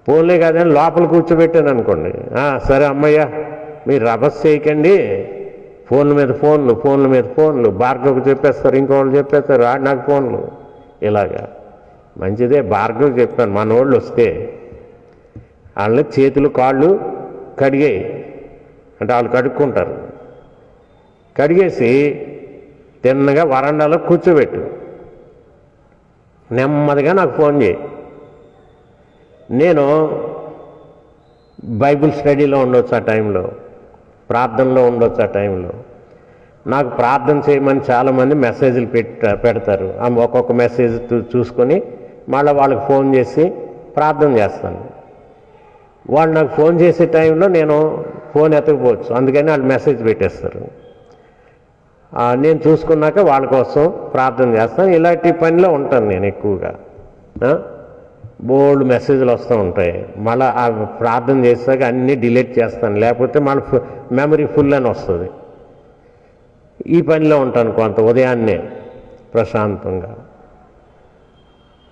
ఫోన్లే కాదని లోపల కూర్చోబెట్టాను అనుకోండి, సరే అమ్మయ్య మీరు రభస చేయకండి, ఫోన్ల మీద ఫోన్లు, భార్గవ్కి చెప్పేస్తారు, ఇంకోళ్ళు చెప్పేస్తారు, నాకు ఫోన్లు. ఇలాగా మంచిదే, భార్గవ్కి చెప్పాను, మనోళ్ళు వస్తే వాళ్ళని చేతులు కాళ్ళు కడిగాయి అంటే వాళ్ళు కడుక్కుంటారు, కడిగేసి తిన్నగా వరండాలో కూర్చోబెట్టు, నెమ్మదిగా నాకు ఫోన్ చేయి. నేను బైబిల్ స్టడీలో ఉండొచ్చు, ఆ టైంలో ప్రార్థనలో ఉండొచ్చు, ఆ టైంలో నాకు ప్రార్థన చేయమని చాలామంది మెసేజ్లు పెడతారు. ఒక్కొక్క మెసేజ్ చూసుకొని మళ్ళీ వాళ్ళకి ఫోన్ చేసి ప్రార్థన చేస్తాను. వాళ్ళు నాకు ఫోన్ చేసే టైంలో నేను ఫోన్ ఎత్తకపోవచ్చు, అందుకని వాళ్ళు మెసేజ్ పెట్టేస్తారు. నేను చూసుకున్నాక వాళ్ళ కోసం ప్రార్థన చేస్తాను. ఇలాంటి పనిలో ఉంటాను నేను ఎక్కువగా. బోల్డ్ మెసేజ్లు వస్తూ ఉంటాయి, మళ్ళీ ఆ ప్రార్థన చేసాక అన్నీ డిలీట్ చేస్తాను, లేకపోతే మళ్ళీ మెమరీ ఫుల్ అని వస్తుంది. ఈ పనిలో ఉంటాను కొంత ఉదయాన్నే ప్రశాంతంగా.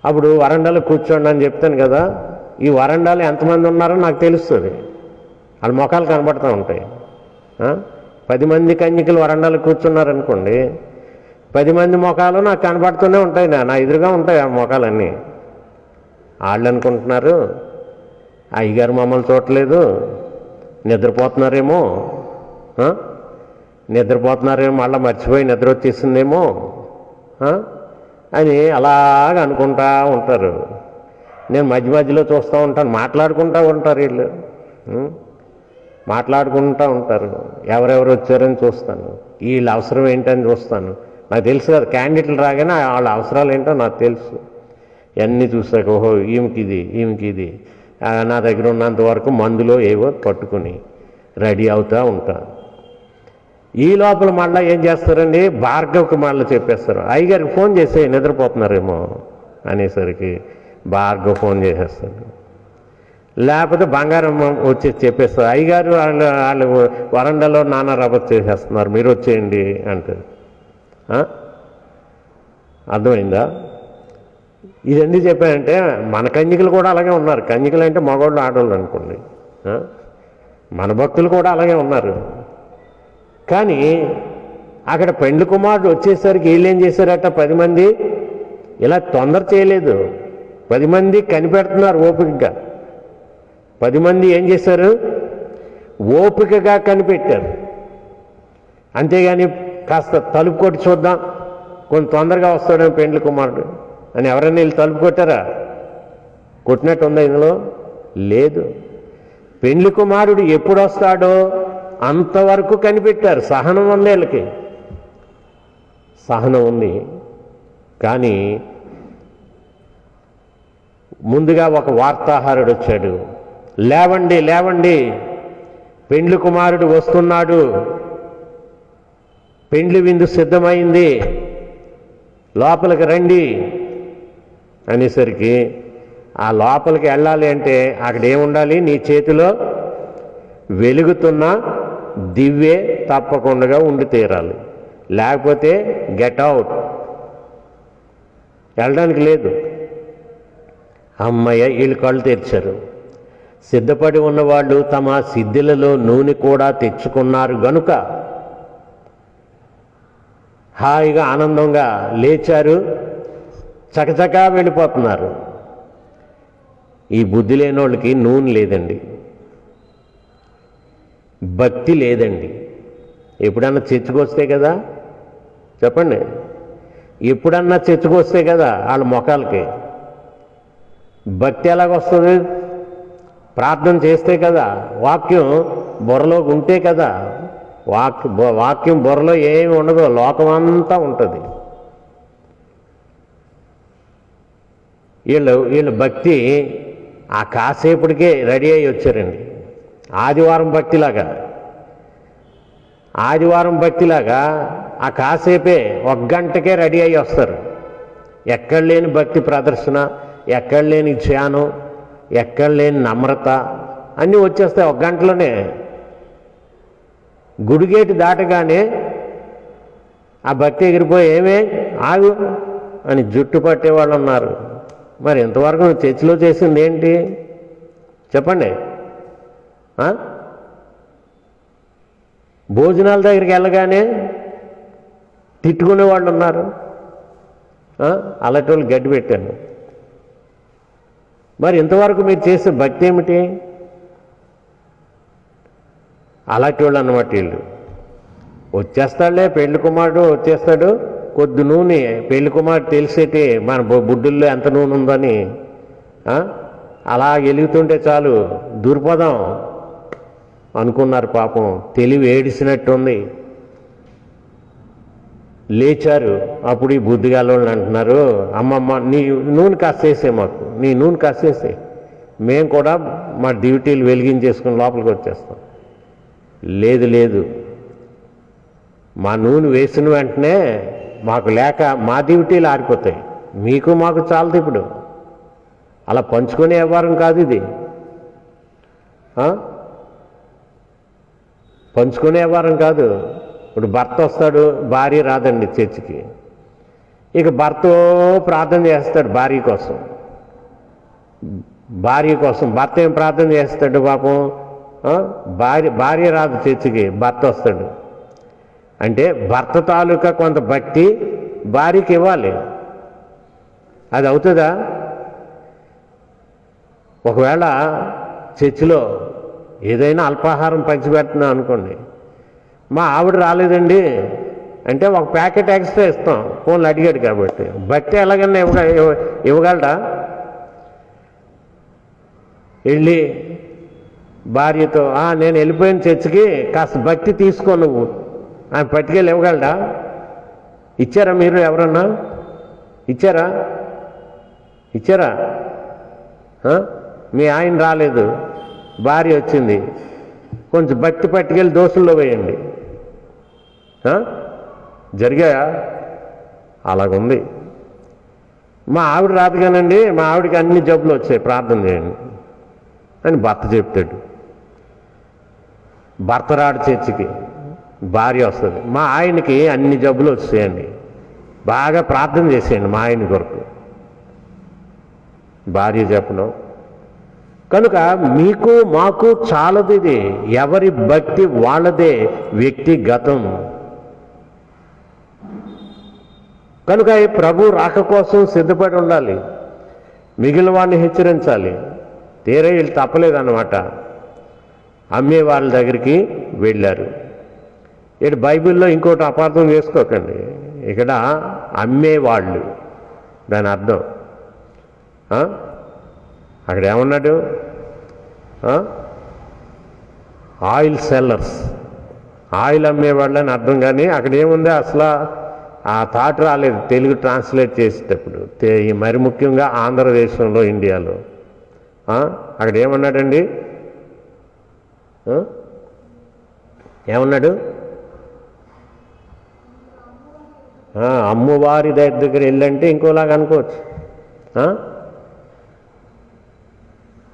అప్పుడు వరండాలో కూర్చోండి అని చెప్తాను కదా, ఈ వరండాలో ఎంతమంది ఉన్నారో నాకు తెలుస్తుంది, వాళ్ళ ముఖాలు కనబడుతూ ఉంటాయి. 10 మంది కన్యకలు వరండాలో కూర్చున్నారనుకోండి, 10 మంది ముఖాలు నాకు కనబడుతూనే ఉంటాయి, నా ఎదురుగా ఉంటాయి ఆ ముఖాలన్నీ. వాళ్ళు అనుకుంటున్నారు అయ్యగారు మమ్మల్ని చూడలేదు, నిద్రపోతున్నారేమో, మళ్ళీ మర్చిపోయి నిద్ర వచ్చేసిందేమో అని అలాగ అనుకుంటా ఉంటారు. నేను మధ్యలో చూస్తూ ఉంటాను, మాట్లాడుకుంటూ ఉంటారు వీళ్ళు, మాట్లాడుకుంటూ ఉంటారు. ఎవరెవరు వచ్చారని చూస్తాను, వీళ్ళ అవసరం ఏంటని చూస్తాను. నాకు తెలుసు కదా, క్యాండిడేట్లు రాగానే వాళ్ళ అవసరాలు ఏంటో నాకు తెలుసు. ఇవన్నీ చూసాక ఓహో ఈమెకి ఇది నా దగ్గర ఉన్నంత వరకు మందులో ఏవో పట్టుకుని రెడీ అవుతూ ఉంటాను. ఈ లోపల మళ్ళీ ఏం చేస్తారండి, భార్గవ్కి మళ్ళీ చెప్పేస్తారు, అయ్యగారికి ఫోన్ చేసి నిద్రపోతున్నారేమో అనేసరికి భార్గవ్ ఫోన్ చేసేస్తాడు. లేకపోతే బంగారం వచ్చి చెప్పేస్తారు, అయ్యగారు వాళ్ళు వరండాలో నానా రభస చేసేస్తున్నారు, మీరు వచ్చేయండి అంటారు. అర్థమైందా? ఇది ఎందుకు చెప్పానంటే మన కన్యకలు కూడా అలాగే ఉన్నారు. కన్యకలు అంటే మగవాళ్ళు ఆడవాళ్ళు అనుకోండి, మన భక్తులు కూడా అలాగే ఉన్నారు. కానీ అక్కడ పెండ్లి కుమారుడు వచ్చేసరికి వీళ్ళు ఏం చేశారట, 10 మంది ఇలా తొందర చేయలేదు, 10 మంది కనిపెడుతున్నారు ఓపికగా. 10 మంది ఏం చేశారు, ఓపికగా కనిపెట్టారు. అంతేగాని కాస్త తలుపు కొట్టి చూద్దాం, కొంచెం తొందరగా వస్తాడేమో పెండ్లి కుమారుడు అని ఎవరైనా వీళ్ళు తలుపు కొట్టారా? కొట్టినట్టు ఉందా ఇందులో? లేదు. పెండ్లి కుమారుడు ఎప్పుడు వస్తాడో అంతవరకు కనిపెట్టారు. సహనం ఉంది వీళ్ళకి, సహనం ఉంది. కానీ ముందుగా ఒక వార్తాహరుడు వచ్చాడు, లేవండి లేవండి, పెండ్లి కుమారుడు వస్తున్నాడు, పెండ్లి విందు సిద్ధమైంది, లోపలికి రండి అనేసరికి ఆ లోపలికి వెళ్ళాలి అంటే అక్కడ ఏముండాలి, నీ చేతిలో వెలుగుతున్న దివ్వే తప్పకుండా ఉండి తీరాలి, లేకపోతే గెట్ అవుట్, వెళ్ళడానికి లేదు. అమ్మయ్య వీళ్ళు కళ్ళు తెరిచారు. సిద్ధపడి ఉన్నవాళ్ళు తమ సిద్ధులలో నూనె కూడా తెచ్చుకున్నారు గనుక హాయిగా ఆనందంగా లేచారు, చకచకా వెళ్ళిపోతున్నారు. ఈ బుద్ధి లేని వాళ్ళకి నూనె లేదండి, భక్తి లేదండి. ఎప్పుడన్నా చర్చకొస్తే కదా, చెప్పండి, ఎప్పుడన్నా చర్చకొస్తే కదా వాళ్ళ మొఖాలకి భక్తి ఎలాగొస్తుంది? ప్రార్థన చేస్తే కదా, వాక్యం బుర్రలో ఉంటే కదా. వాక్యం బుర్రలో ఏమి ఉండదు, లోకమంతా ఉంటుంది. వీళ్ళు భక్తి ఆ కాసేపటికే రెడీ అయ్యి వచ్చారండి. ఆదివారం భక్తిలాగా ఆ కాసేపే 1 గంటకే రెడీ అయ్యి వస్తారు. ఎక్కడ లేని భక్తి ప్రదర్శన, ఎక్కడ లేని ధ్యానం, ఎక్కడ లేని నమ్రత అన్నీ వచ్చేస్తాయి 1 గంటలోనే. గుడిగేటు దాటగానే ఆ భక్తి ఎగిరిపోయి ఏమే ఆగు అని జుట్టు పట్టేవాళ్ళు ఉన్నారు. మరి ఇంతవరకు నువ్వు చర్చిలో చేసింది ఏంటి చెప్పండి? భోజనాల దగ్గరికి వెళ్ళగానే తిట్టుకునే వాళ్ళు ఉన్నారు. అలాంటి వాళ్ళు గడ్డి పెట్టాను. మరి ఇంతవరకు మీరు చేసే భక్తి ఏమిటి? అలాంటి వాళ్ళు అన్నమాట వీళ్ళు. వచ్చేస్తాడులే పెళ్లి కుమారుడు వచ్చేస్తాడు, కొద్ది నూనె పెళ్లి కుమారుడు తెలిసేటి మన బుడ్డుల్లో ఎంత నూనె ఉందని అలా వెలుగుతుంటే చాలు దుర్పదం అనుకున్నారు. పాపం తెలివి ఏడిసినట్టుంది. లేచారు. అప్పుడు ఈ బుద్ధిగాళ్ళు అంటున్నారు, అమ్మమ్మ నీ నూనె కాసేసే, మాకు నీ నూనె కాసేసే, మేము కూడా మా డ్యూటీలు వెలిగించేసుకుని లోపలికి వచ్చేస్తాం. లేదు, మా నూనె వేసిన వెంటనే మాకు లేక మా డ్యూటీలు ఆరిపోతాయి, మీకు మాకు చాలదు. ఇప్పుడు అలా పంచుకునే వ్యవహారం కాదు ఇది. పంచుకునే వ్యవహారం కాదు. ఇప్పుడు భర్త వస్తాడు, భార్య రాదండి చర్చికి. ఇక భర్త ప్రార్థన చేస్తాడు భార్య కోసం. భర్త ఏం ప్రార్థన చేస్తాడు పాపం? భార్య రాదు చర్చికి, భర్త వస్తాడు. అంటే భర్త తాలూకా కొంత భక్తి భార్యకి ఇవ్వాలి. అది అవుతుందా? ఒకవేళ చర్చిలో ఏదైనా అల్పాహారం పంచిపెడుతున్నాం అనుకోండి, మా ఆవిడ రాలేదండి అంటే ఒక ప్యాకెట్ ఎక్స్ట్రా ఇస్తాం, ఫోన్లు అడిగాడు కాబట్టి. భక్తి ఎలాగన్నా ఇవ్వగలడా? వెళ్ళి భార్యతో నేను వెళ్ళిపోయిన చర్చికి కాస్త భక్తి తీసుకో నువ్వు ఆయన పట్టుకెళ్ళి ఇవ్వగలడా? ఇచ్చారా మీరు? ఎవరన్నా ఇచ్చారా? మీ ఆయన రాలేదు, భార్య వచ్చింది, కొంచెం భక్తి పట్టుకెళ్ళి దోసుల్లో వేయండి. జరిగాయా? అలాగుంది. మా ఆవిడ రాదు కానండి, మా ఆవిడకి అన్ని జబ్బులు వచ్చాయి, ప్రార్థన చేయండి అని భర్త చెప్తాడు. భర్త రాడు చర్చికి, భార్య వస్తుంది. మా ఆయనకి అన్ని జబ్బులు వచ్చాయండి, బాగా ప్రార్థన చేసేయండి మా ఆయన కొరకు, భార్య చెప్పడం. కనుక మీకు మాకు చాలదు ఇది. ఎవరి భక్తి వాళ్ళదే వ్యక్తిగతం. కనుక ఈ ప్రభు రాక కోసం సిద్ధపడి ఉండాలి, మిగిలిన వాడిని హెచ్చరించాలి. తీరే వీళ్ళు తప్పలేదన్నమాట. అమ్మే వాళ్ళ దగ్గరికి వెళ్ళారు. ఇక్కడ బైబిల్లో ఇంకోటి అపార్థం చేసుకోకండి. ఇక్కడ అమ్మేవాళ్ళు దాని అర్థం. అక్కడ ఏమన్నాడు? ఆయిల్ సెల్లర్స్, ఆయిల్ అమ్మేవాళ్ళు అని అర్థం. కానీ అక్కడ ఏముంది అసలు ఆ థాట్ రాలేదు తెలుగు ట్రాన్స్లేట్ చేసేటప్పుడు, మరి ముఖ్యంగా ఆంధ్రదేశంలో, ఇండియాలో. అక్కడ ఏమన్నాడండి? ఏమన్నాడు? అమ్మవారి దగ్గర వెళ్ళంటే ఇంకోలాగా అనుకోవచ్చు.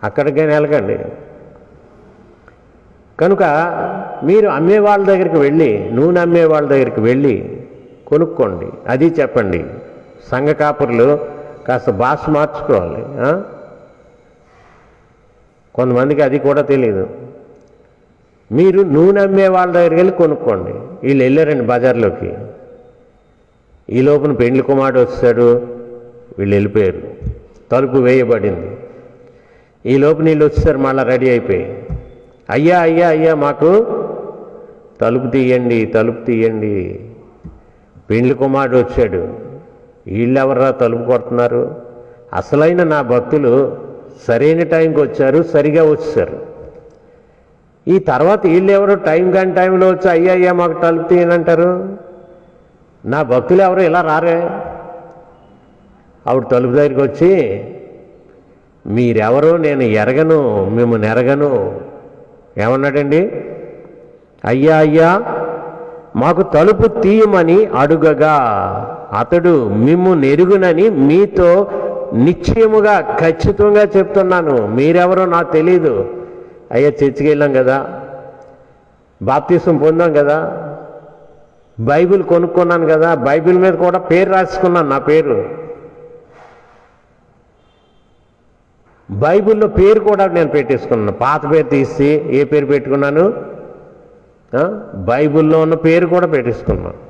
అక్కడికైనా వెళ్ళకండి. కనుక మీరు అమ్మే వాళ్ళ దగ్గరికి వెళ్ళి, నూనె అమ్మే వాళ్ళ దగ్గరికి వెళ్ళి కొనుక్కోండి. అది చెప్పండి. సంఘ కాపురులు కాస్త భాష మార్చుకోవాలి. కొంతమందికి అది కూడా తెలియదు. మీరు నూనె అమ్మే వాళ్ళ దగ్గరికి వెళ్ళి కొనుక్కోండి. వీళ్ళు వెళ్ళారండి బజార్లోకి. ఈ లోపున పెండ్లి కుమారుడు వచ్చాడు, వీళ్ళు వెళ్ళిపోయారు. తలుపు వేయబడింది. ఈ లోపు నీళ్ళు వచ్చేసారు, మళ్ళీ రెడీ అయిపోయి, అయ్యా అయ్యా అయ్యా మాకు తలుపు తీయండి, తలుపు తీయండి. పెండ్లి కుమారుడు వచ్చాడు. వీళ్ళెవర్రా తలుపు కొడుతున్నారు? అసలైన నా భక్తులు సరైన టైంకి వచ్చారు, సరిగా వచ్చేసారు. ఈ తర్వాత వీళ్ళు ఎవరు టైం కాని టైంలో వచ్చి అయ్యా అయ్యా మాకు తలుపు తీయనంటారు? నా భక్తులు ఎవరు ఇలా రారే? ఆవిడ తలుపు దగ్గరికి వచ్చి మీరెవరో నేను ఎరగను, మిమ్మల్ని ఎరగను. ఏమన్నాడండి? అయ్యా అయ్యా మాకు తలుపు తీయమని అడుగగా అతడు మిమ్ము నెరుగునని మీతో నిశ్చయముగా ఖచ్చితంగా చెప్తున్నాను, మీరెవరో నాకు తెలీదు. అయ్యా చర్చికి వెళ్ళాం కదా, బాప్తిసం పొందాం కదా, బైబిల్ కొనుక్కున్నాను కదా, బైబిల్ మీద కూడా పేరు రాసుకున్నాను, నా పేరు బైబిల్లో పేరు కూడా నేను పెట్టేసుకున్నాను. పాత పేరు తీసి ఏ పేరు పెట్టుకున్నాను? బైబిల్లో ఉన్న పేరు కూడా పెట్టేసుకున్నాను.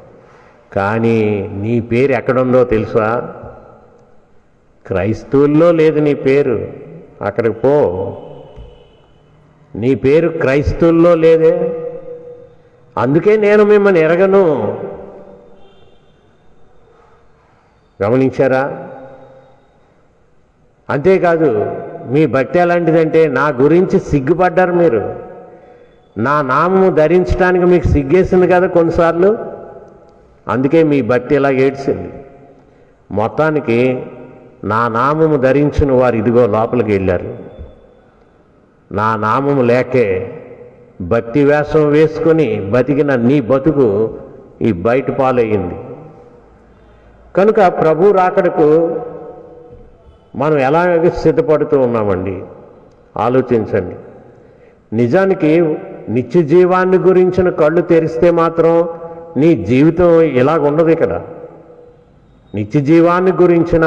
కానీ నీ పేరు ఎక్కడుందో తెలుసా? క్రైస్తవుల్లో లేదు నీ పేరు. అక్కడికి పో, నీ పేరు క్రైస్తవుల్లో లేదే. అందుకే నేను మిమ్మల్ని ఎరగను. గమనించారా? అంతేకాదు, మీ భక్తి ఎలాంటిదంటే నా గురించి సిగ్గుపడ్డారు మీరు. నా నామము ధరించడానికి మీకు సిగ్గేసింది కదా కొన్నిసార్లు, అందుకే మీ భక్తి ఇలా ఏడ్చింది. మొత్తానికి నా నామము ధరించిన వారు ఇదిగో లోపలికి వెళ్ళారు. నా నామము లేకే భక్తి వేషం వేసుకొని బతికిన నీ బతుకు ఈ బయట పాలయ్యింది. కనుక ప్రభు రాకడకు మనం ఎలాగ సిద్ధపడుతూ ఉన్నామండి? ఆలోచించండి. నిజానికి నిత్య జీవాన్ని గురించిన కళ్ళు తెరిస్తే మాత్రం నీ జీవితం ఇలాగ ఉండదు. ఇక్కడ నిత్య జీవాన్ని గురించిన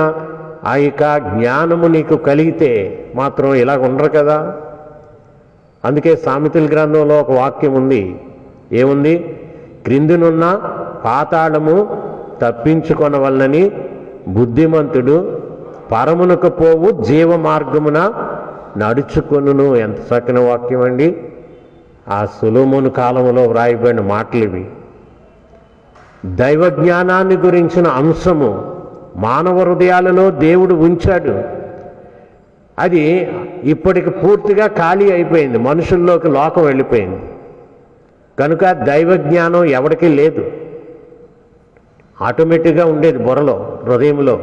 ఆ యొక్క జ్ఞానము నీకు కలిగితే మాత్రం ఇలాగ ఉండరు కదా. అందుకే సామెతల గ్రంథంలో ఒక వాక్యం ఉంది. ఏముంది? క్రిందునున్న పాతాళము తప్పించుకొనవలనని బుద్ధిమంతుడు పరమునకు పోవు జీవ మార్గమున నడుచుకొనును. ఎంత చక్కని వాక్యం అండి! ఆ సొలొమోను కాలంలో వ్రాయబడిన మాటలు ఇవి. దైవ జ్ఞానాన్ని గురించిన అంశము మానవ హృదయాలలో దేవుడు ఉంచాడు. అది ఇప్పటికి పూర్తిగా ఖాళీ అయిపోయింది, మనుషుల్లోకి లోకం వెళ్ళిపోయింది. కనుక దైవ జ్ఞానం ఎవరికీ లేదు. ఆటోమేటిక్గా ఉండేది బుర్రలో, హృదయంలో.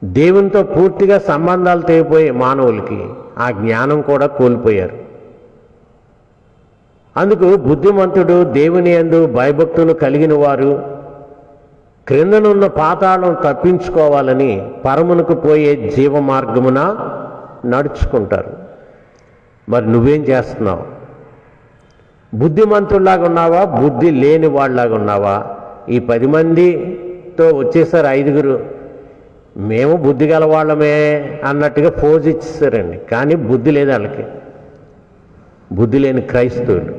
దేవునితో పూర్తిగా సంబంధాలు తెగిపోయే మానవులకి ఆ జ్ఞానం కూడా కోల్పోయారు. అందుకు బుద్ధిమంతుడు దేవుని యందు భయభక్తులు కలిగిన వారు క్రిందనున్న పాతాళం తప్పించుకోవాలని పరమునకు పోయే జీవ మార్గమున నడుచుకుంటారు. మరి నువ్వేం చేస్తున్నావు? బుద్ధిమంతుల్లాగా ఉన్నావా, బుద్ధి లేని వాళ్ళలాగా ఉన్నావా? ఈ 10 మందితో వచ్చేసారు 5గురు, మేము బుద్ధి గల వాళ్ళమే అన్నట్టుగా పోజ్ ఇచ్చేసారండి. కానీ బుద్ధి లేదు వాళ్ళకి. బుద్ధి లేని క్రైస్తవులు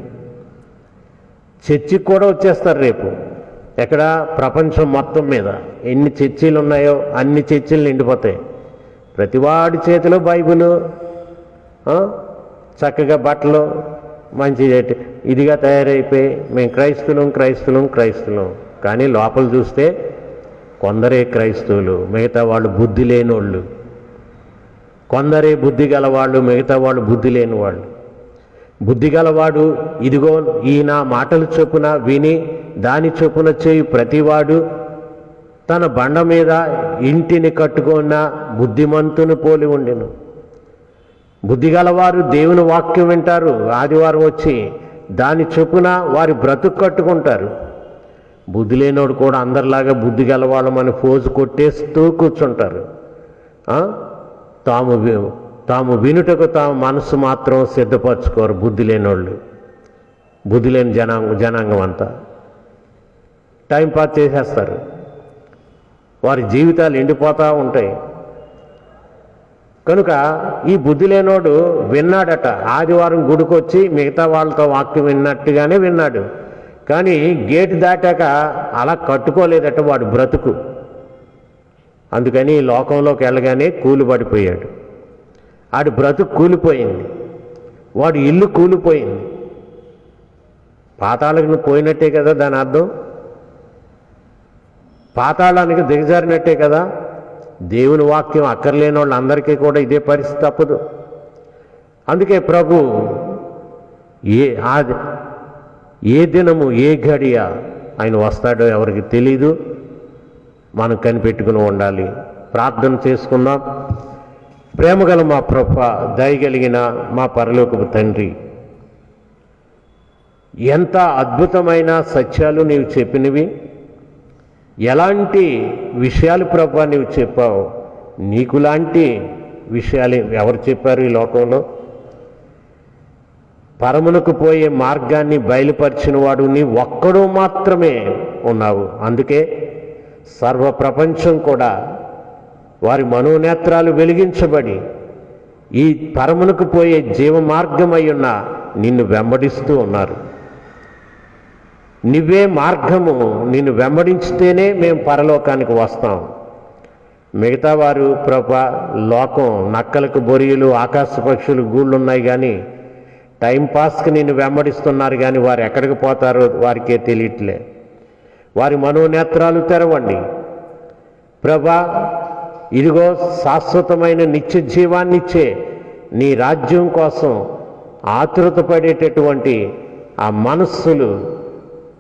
చర్చికి కూడా వచ్చేస్తారు రేపు. ఎక్కడ? ప్రపంచం మొత్తం మీద ఎన్ని చర్చీలు ఉన్నాయో అన్ని చర్చీలు నిండిపోతాయి. ప్రతివాడి చేతిలో బైబిలు, చక్కగా బట్టలు మంచి ఇదిగా తయారైపోయి మేము క్రైస్తవులం క్రైస్తవులం క్రైస్తవులం. కానీ లోపల చూస్తే కొందరే క్రైస్తవులు, మిగతా వాళ్ళు బుద్ధి లేనివాళ్ళు. కొందరే బుద్ధి గలవాళ్ళు, మిగతా వాళ్ళు బుద్ధి లేని వాళ్ళు. బుద్ధి గలవాడు ఇదిగో ఈయన మాటలు చొప్పున విని దాని చొప్పున చేయి ప్రతివాడు తన బండ మీద ఇంటిని కట్టుకున్న బుద్ధిమంతుని పోలి ఉండెను. బుద్ధి గలవారు దేవుని వాక్యం వింటారు, ఆదివారం వచ్చి దాని చొప్పున వారి బ్రతుకు కట్టుకుంటారు. బుద్ధి లేనోడు కూడా అందరిలాగా బుద్ధి గలవాళ్ళమని పోజు కొట్టేస్తూ కూర్చుంటారు. తాము వినుటకు తాము మనసు మాత్రం సిద్ధపరచుకోరు. బుద్ధి లేనోళ్ళు, బుద్ధి లేని జనాంగం అంతా టైంపాస్ చేసేస్తారు. వారి జీవితాలు ఎండిపోతూ ఉంటాయి. కనుక ఈ బుద్ధి లేనోడు విన్నాడట, ఆదివారం గుడికొచ్చి మిగతా వాళ్ళతో వాక్యం విన్నట్టుగానే విన్నాడు. కానీ గేటు దాటాక అలా కట్టుకోలేదట వాడు బ్రతుకు. అందుకని లోకంలోకి వెళ్ళగానే కూలిపడిపోయాడు. ఆడి బ్రతుకు కూలిపోయింది, వాడి ఇల్లు కూలిపోయింది. పాతాళానికి పోయినట్టే కదా దాని అర్థం. పాతాళానికి దిగజారినట్టే కదా. దేవుని వాక్యం అక్కర్లేని వాళ్ళందరికీ కూడా ఇదే పరిస్థితి తప్పదు. అందుకే ప్రభు ఏ దినము ఏ గడియ ఆయన వస్తాడో ఎవరికి తెలీదు. మనం కనిపెట్టుకుని ఉండాలి. ప్రార్థన చేసుకుందాం. ప్రేమగల మా ప్రభువా, దయగలిగిన మా పరలోకపు తండ్రి, ఎంత అద్భుతమైన సత్యాలు నీవు చెప్పినవి, ఎలాంటి విషయాలు ప్రభువా నీవు చెప్పావు. నీకులాంటి విషయాలు ఎవరు చెప్పారు ఈ లోకంలో? పరమునకు పోయే మార్గాన్ని బయలుపరిచిన వాడు నీ ఒక్కడు మాత్రమే ఉన్నావు. అందుకే సర్వ ప్రపంచం కూడా వారి మనోనేత్రాలు వెలిగించబడి ఈ పరమునకు పోయే జీవ మార్గమై ఉన్న నిన్ను వెంబడిస్తూ ఉన్నారు. నువ్వే మార్గము, నిన్ను వెంబడించితేనే మేము పరలోకానికి వస్తాం. మిగతా వారు ప్రభా, లోకం నక్కలకు బొరియలు, ఆకాశ పక్షులు గూళ్ళు ఉన్నాయి కానీ టైంపాస్కి నిన్ను వెంబడిస్తున్నారు, కానీ వారు ఎక్కడికి పోతారో వారికే తెలియట్లే. వారి మనోనేత్రాలు తెరవండి ప్రభా. ఇదిగో శాశ్వతమైన నిత్య జీవాన్నిచ్చే నీ రాజ్యం కోసం ఆతృత పడేటటువంటి ఆ మనస్సులు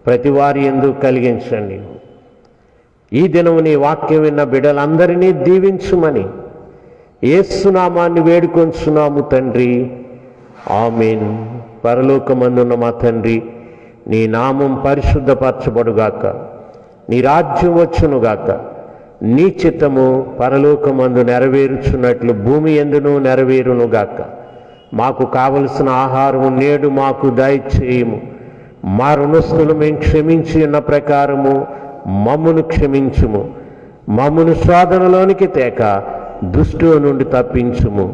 ప్రతి వారి యందు కలిగించండి. ఈ దినము నీ వాక్యం విన్న బిడ్డలందరినీ దీవించుమని యేసు నామాన్ని వేడుకొంచున్నాము తండ్రి, ఆమేన్. పరలోకమందున్న మా తండ్రి, నీ నామం పరిశుద్ధపరచబడుగాక, నీ రాజ్యం వచ్చునుగాక, నీ చిత్తము పరలోకమందు నెరవేరుచున్నట్లు భూమి యందును నెరవేరునుగాక. మాకు కావలసిన ఆహారము నేడు మాకు దయచేయము. మా రుణస్థులు మేము క్షమించి ఉన్న ప్రకారము మమ్మును క్షమించుము. మమ్మును శోధనలోనికి తేక దుష్టుల నుండి తప్పించుము.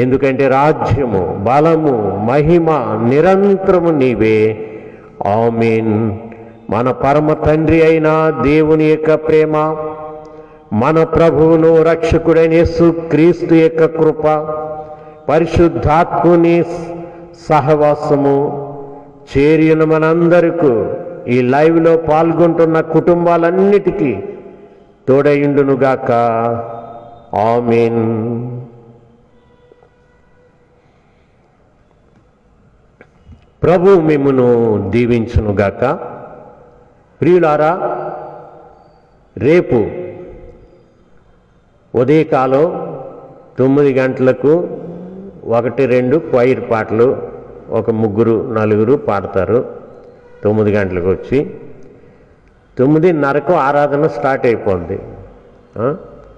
ఎందుకంటే రాజ్యము, బలము, మహిమ నిరంతరము నీవే. ఆమేన్. మన పరమ తండ్రి అయిన దేవుని యొక్క ప్రేమ, మన ప్రభువును రక్షకుడైన యేసు క్రీస్తు యొక్క కృప, పరిశుద్ధాత్ముని సహవాసము చేరిన మనందరికీ, ఈ లైవ్లో పాల్గొంటున్న కుటుంబాలన్నిటికీ తోడయుండునుగాక. ఆమేన్. ప్రభు మిమ్మును దీవించునుగాక. ప్రియులారా, రేపు ఉదయకాలం 9 గంటలకు 1-2 క్వైర్ పాటలు, ఒక 3-4 పాడతారు. 9 గంటలకు వచ్చి 9:30కు ఆరాధన స్టార్ట్ అయిపోద్ది.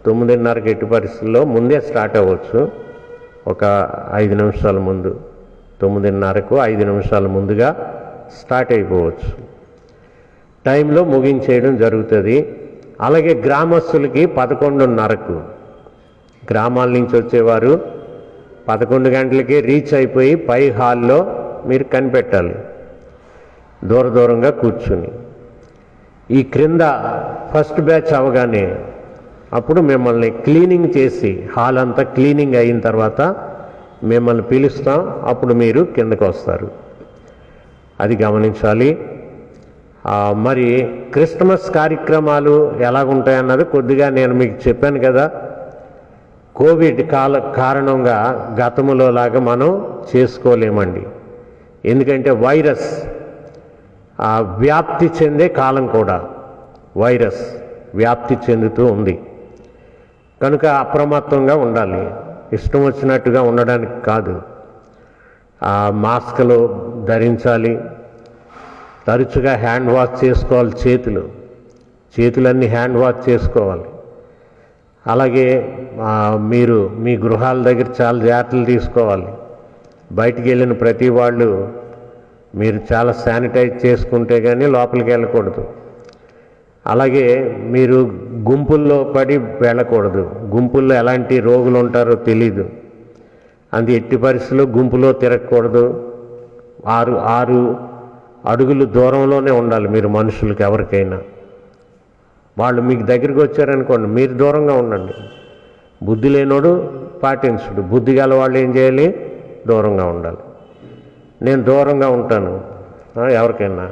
9:30కి ఎట్టి పరిస్థితుల్లో ముందే స్టార్ట్ అవ్వచ్చు, ఒక 5 నిమిషాల ముందు. 9:30కు 5 నిమిషాల ముందుగా స్టార్ట్ అయిపోవచ్చు. టైంలో ముగించేయడం జరుగుతుంది. అలాగే గ్రామస్తులకి 11:30కు, గ్రామాల నుంచి వచ్చేవారు 11 గంటలకే రీచ్ అయిపోయి పై హాల్లో మీరు కనిపెట్టాలి, దూరంగా కూర్చుని. ఈ క్రింద ఫస్ట్ బ్యాచ్ అవగానే అప్పుడు మిమ్మల్ని క్లీనింగ్ చేసి, హాల్ అంతా క్లీనింగ్ అయిన తర్వాత మిమ్మల్ని పిలుస్తాం, అప్పుడు మీరు కిందకు వస్తారు. అది గమనించాలి. మరి క్రిస్మస్ కార్యక్రమాలు ఎలాగుంటాయన్నది కొద్దిగా నేను మీకు చెప్పాను కదా. కోవిడ్ కారణంగా గతంలో లాగా మనం చేసుకోలేమండి. ఎందుకంటే వైరస్ వ్యాప్తి చెందే కాలం కూడా, వైరస్ వ్యాప్తి చెందుతూ ఉంది. కనుక అప్రమత్తంగా ఉండాలి. ఇష్టం వచ్చినట్టుగా ఉండడానికి కాదు. మాస్కులు ధరించాలి, తరచుగా హ్యాండ్ వాష్ చేసుకోవాలి. చేతులన్నీ హ్యాండ్ వాష్ చేసుకోవాలి. అలాగే మీరు మీ గృహాల దగ్గర చాలా జాగ్రత్తలు తీసుకోవాలి. బయటికి వెళ్ళిన ప్రతి వాళ్ళు మీరు చాలా శానిటైజ్ చేసుకుంటే కానీ లోపలికి వెళ్ళకూడదు. అలాగే మీరు గుంపుల్లో పడి వెళ్ళకూడదు. గుంపుల్లో ఎలాంటి రోగులు ఉంటారో తెలీదు. అందు ఎట్టి పరిస్థితుల్లో గుంపులో తిరగకూడదు. 6 అడుగులు దూరంలోనే ఉండాలి మీరు మనుషులకి. ఎవరికైనా వాళ్ళు మీకు దగ్గరికి వచ్చారనుకోండి, మీరు దూరంగా ఉండండి. బుద్ధి లేనోడు పాటించుడు, బుద్ధి గల వాళ్ళు ఏం చేయాలి? దూరంగా ఉండాలి. నేను దూరంగా ఉంటాను ఎవరికైనా.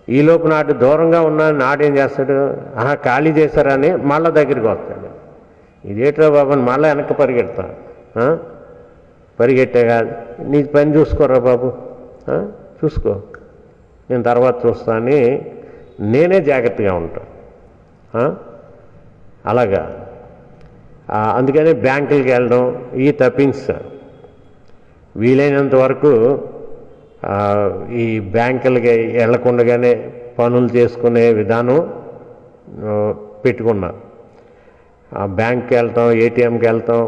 ఈలోపు నాటి దూరంగా ఉన్నా నాడేం చేస్తాడు? ఖాళీ చేశారని మళ్ళీ దగ్గరికి వస్తాడు. ఇదేట్రా బాబు అని మళ్ళీ వెనక్కి పరిగెడతా. పరిగెట్టే కాదు, నీ పని చూసుకోరా బాబు, చూసుకో, నేను తర్వాత చూస్తా అని నేనే జాగ్రత్తగా ఉంటాను. అలాగా అందుకని బ్యాంకులకి వెళ్ళడం ఇవి తప్పించారు. వీలైనంత వరకు ఈ బ్యాంకులకి వెళ్లకుండానే పనులు చేసుకునే విధానం పెట్టుకున్నా. బ్యాంక్కి వెళ్తాం, ఏటీఎంకి వెళ్తాం,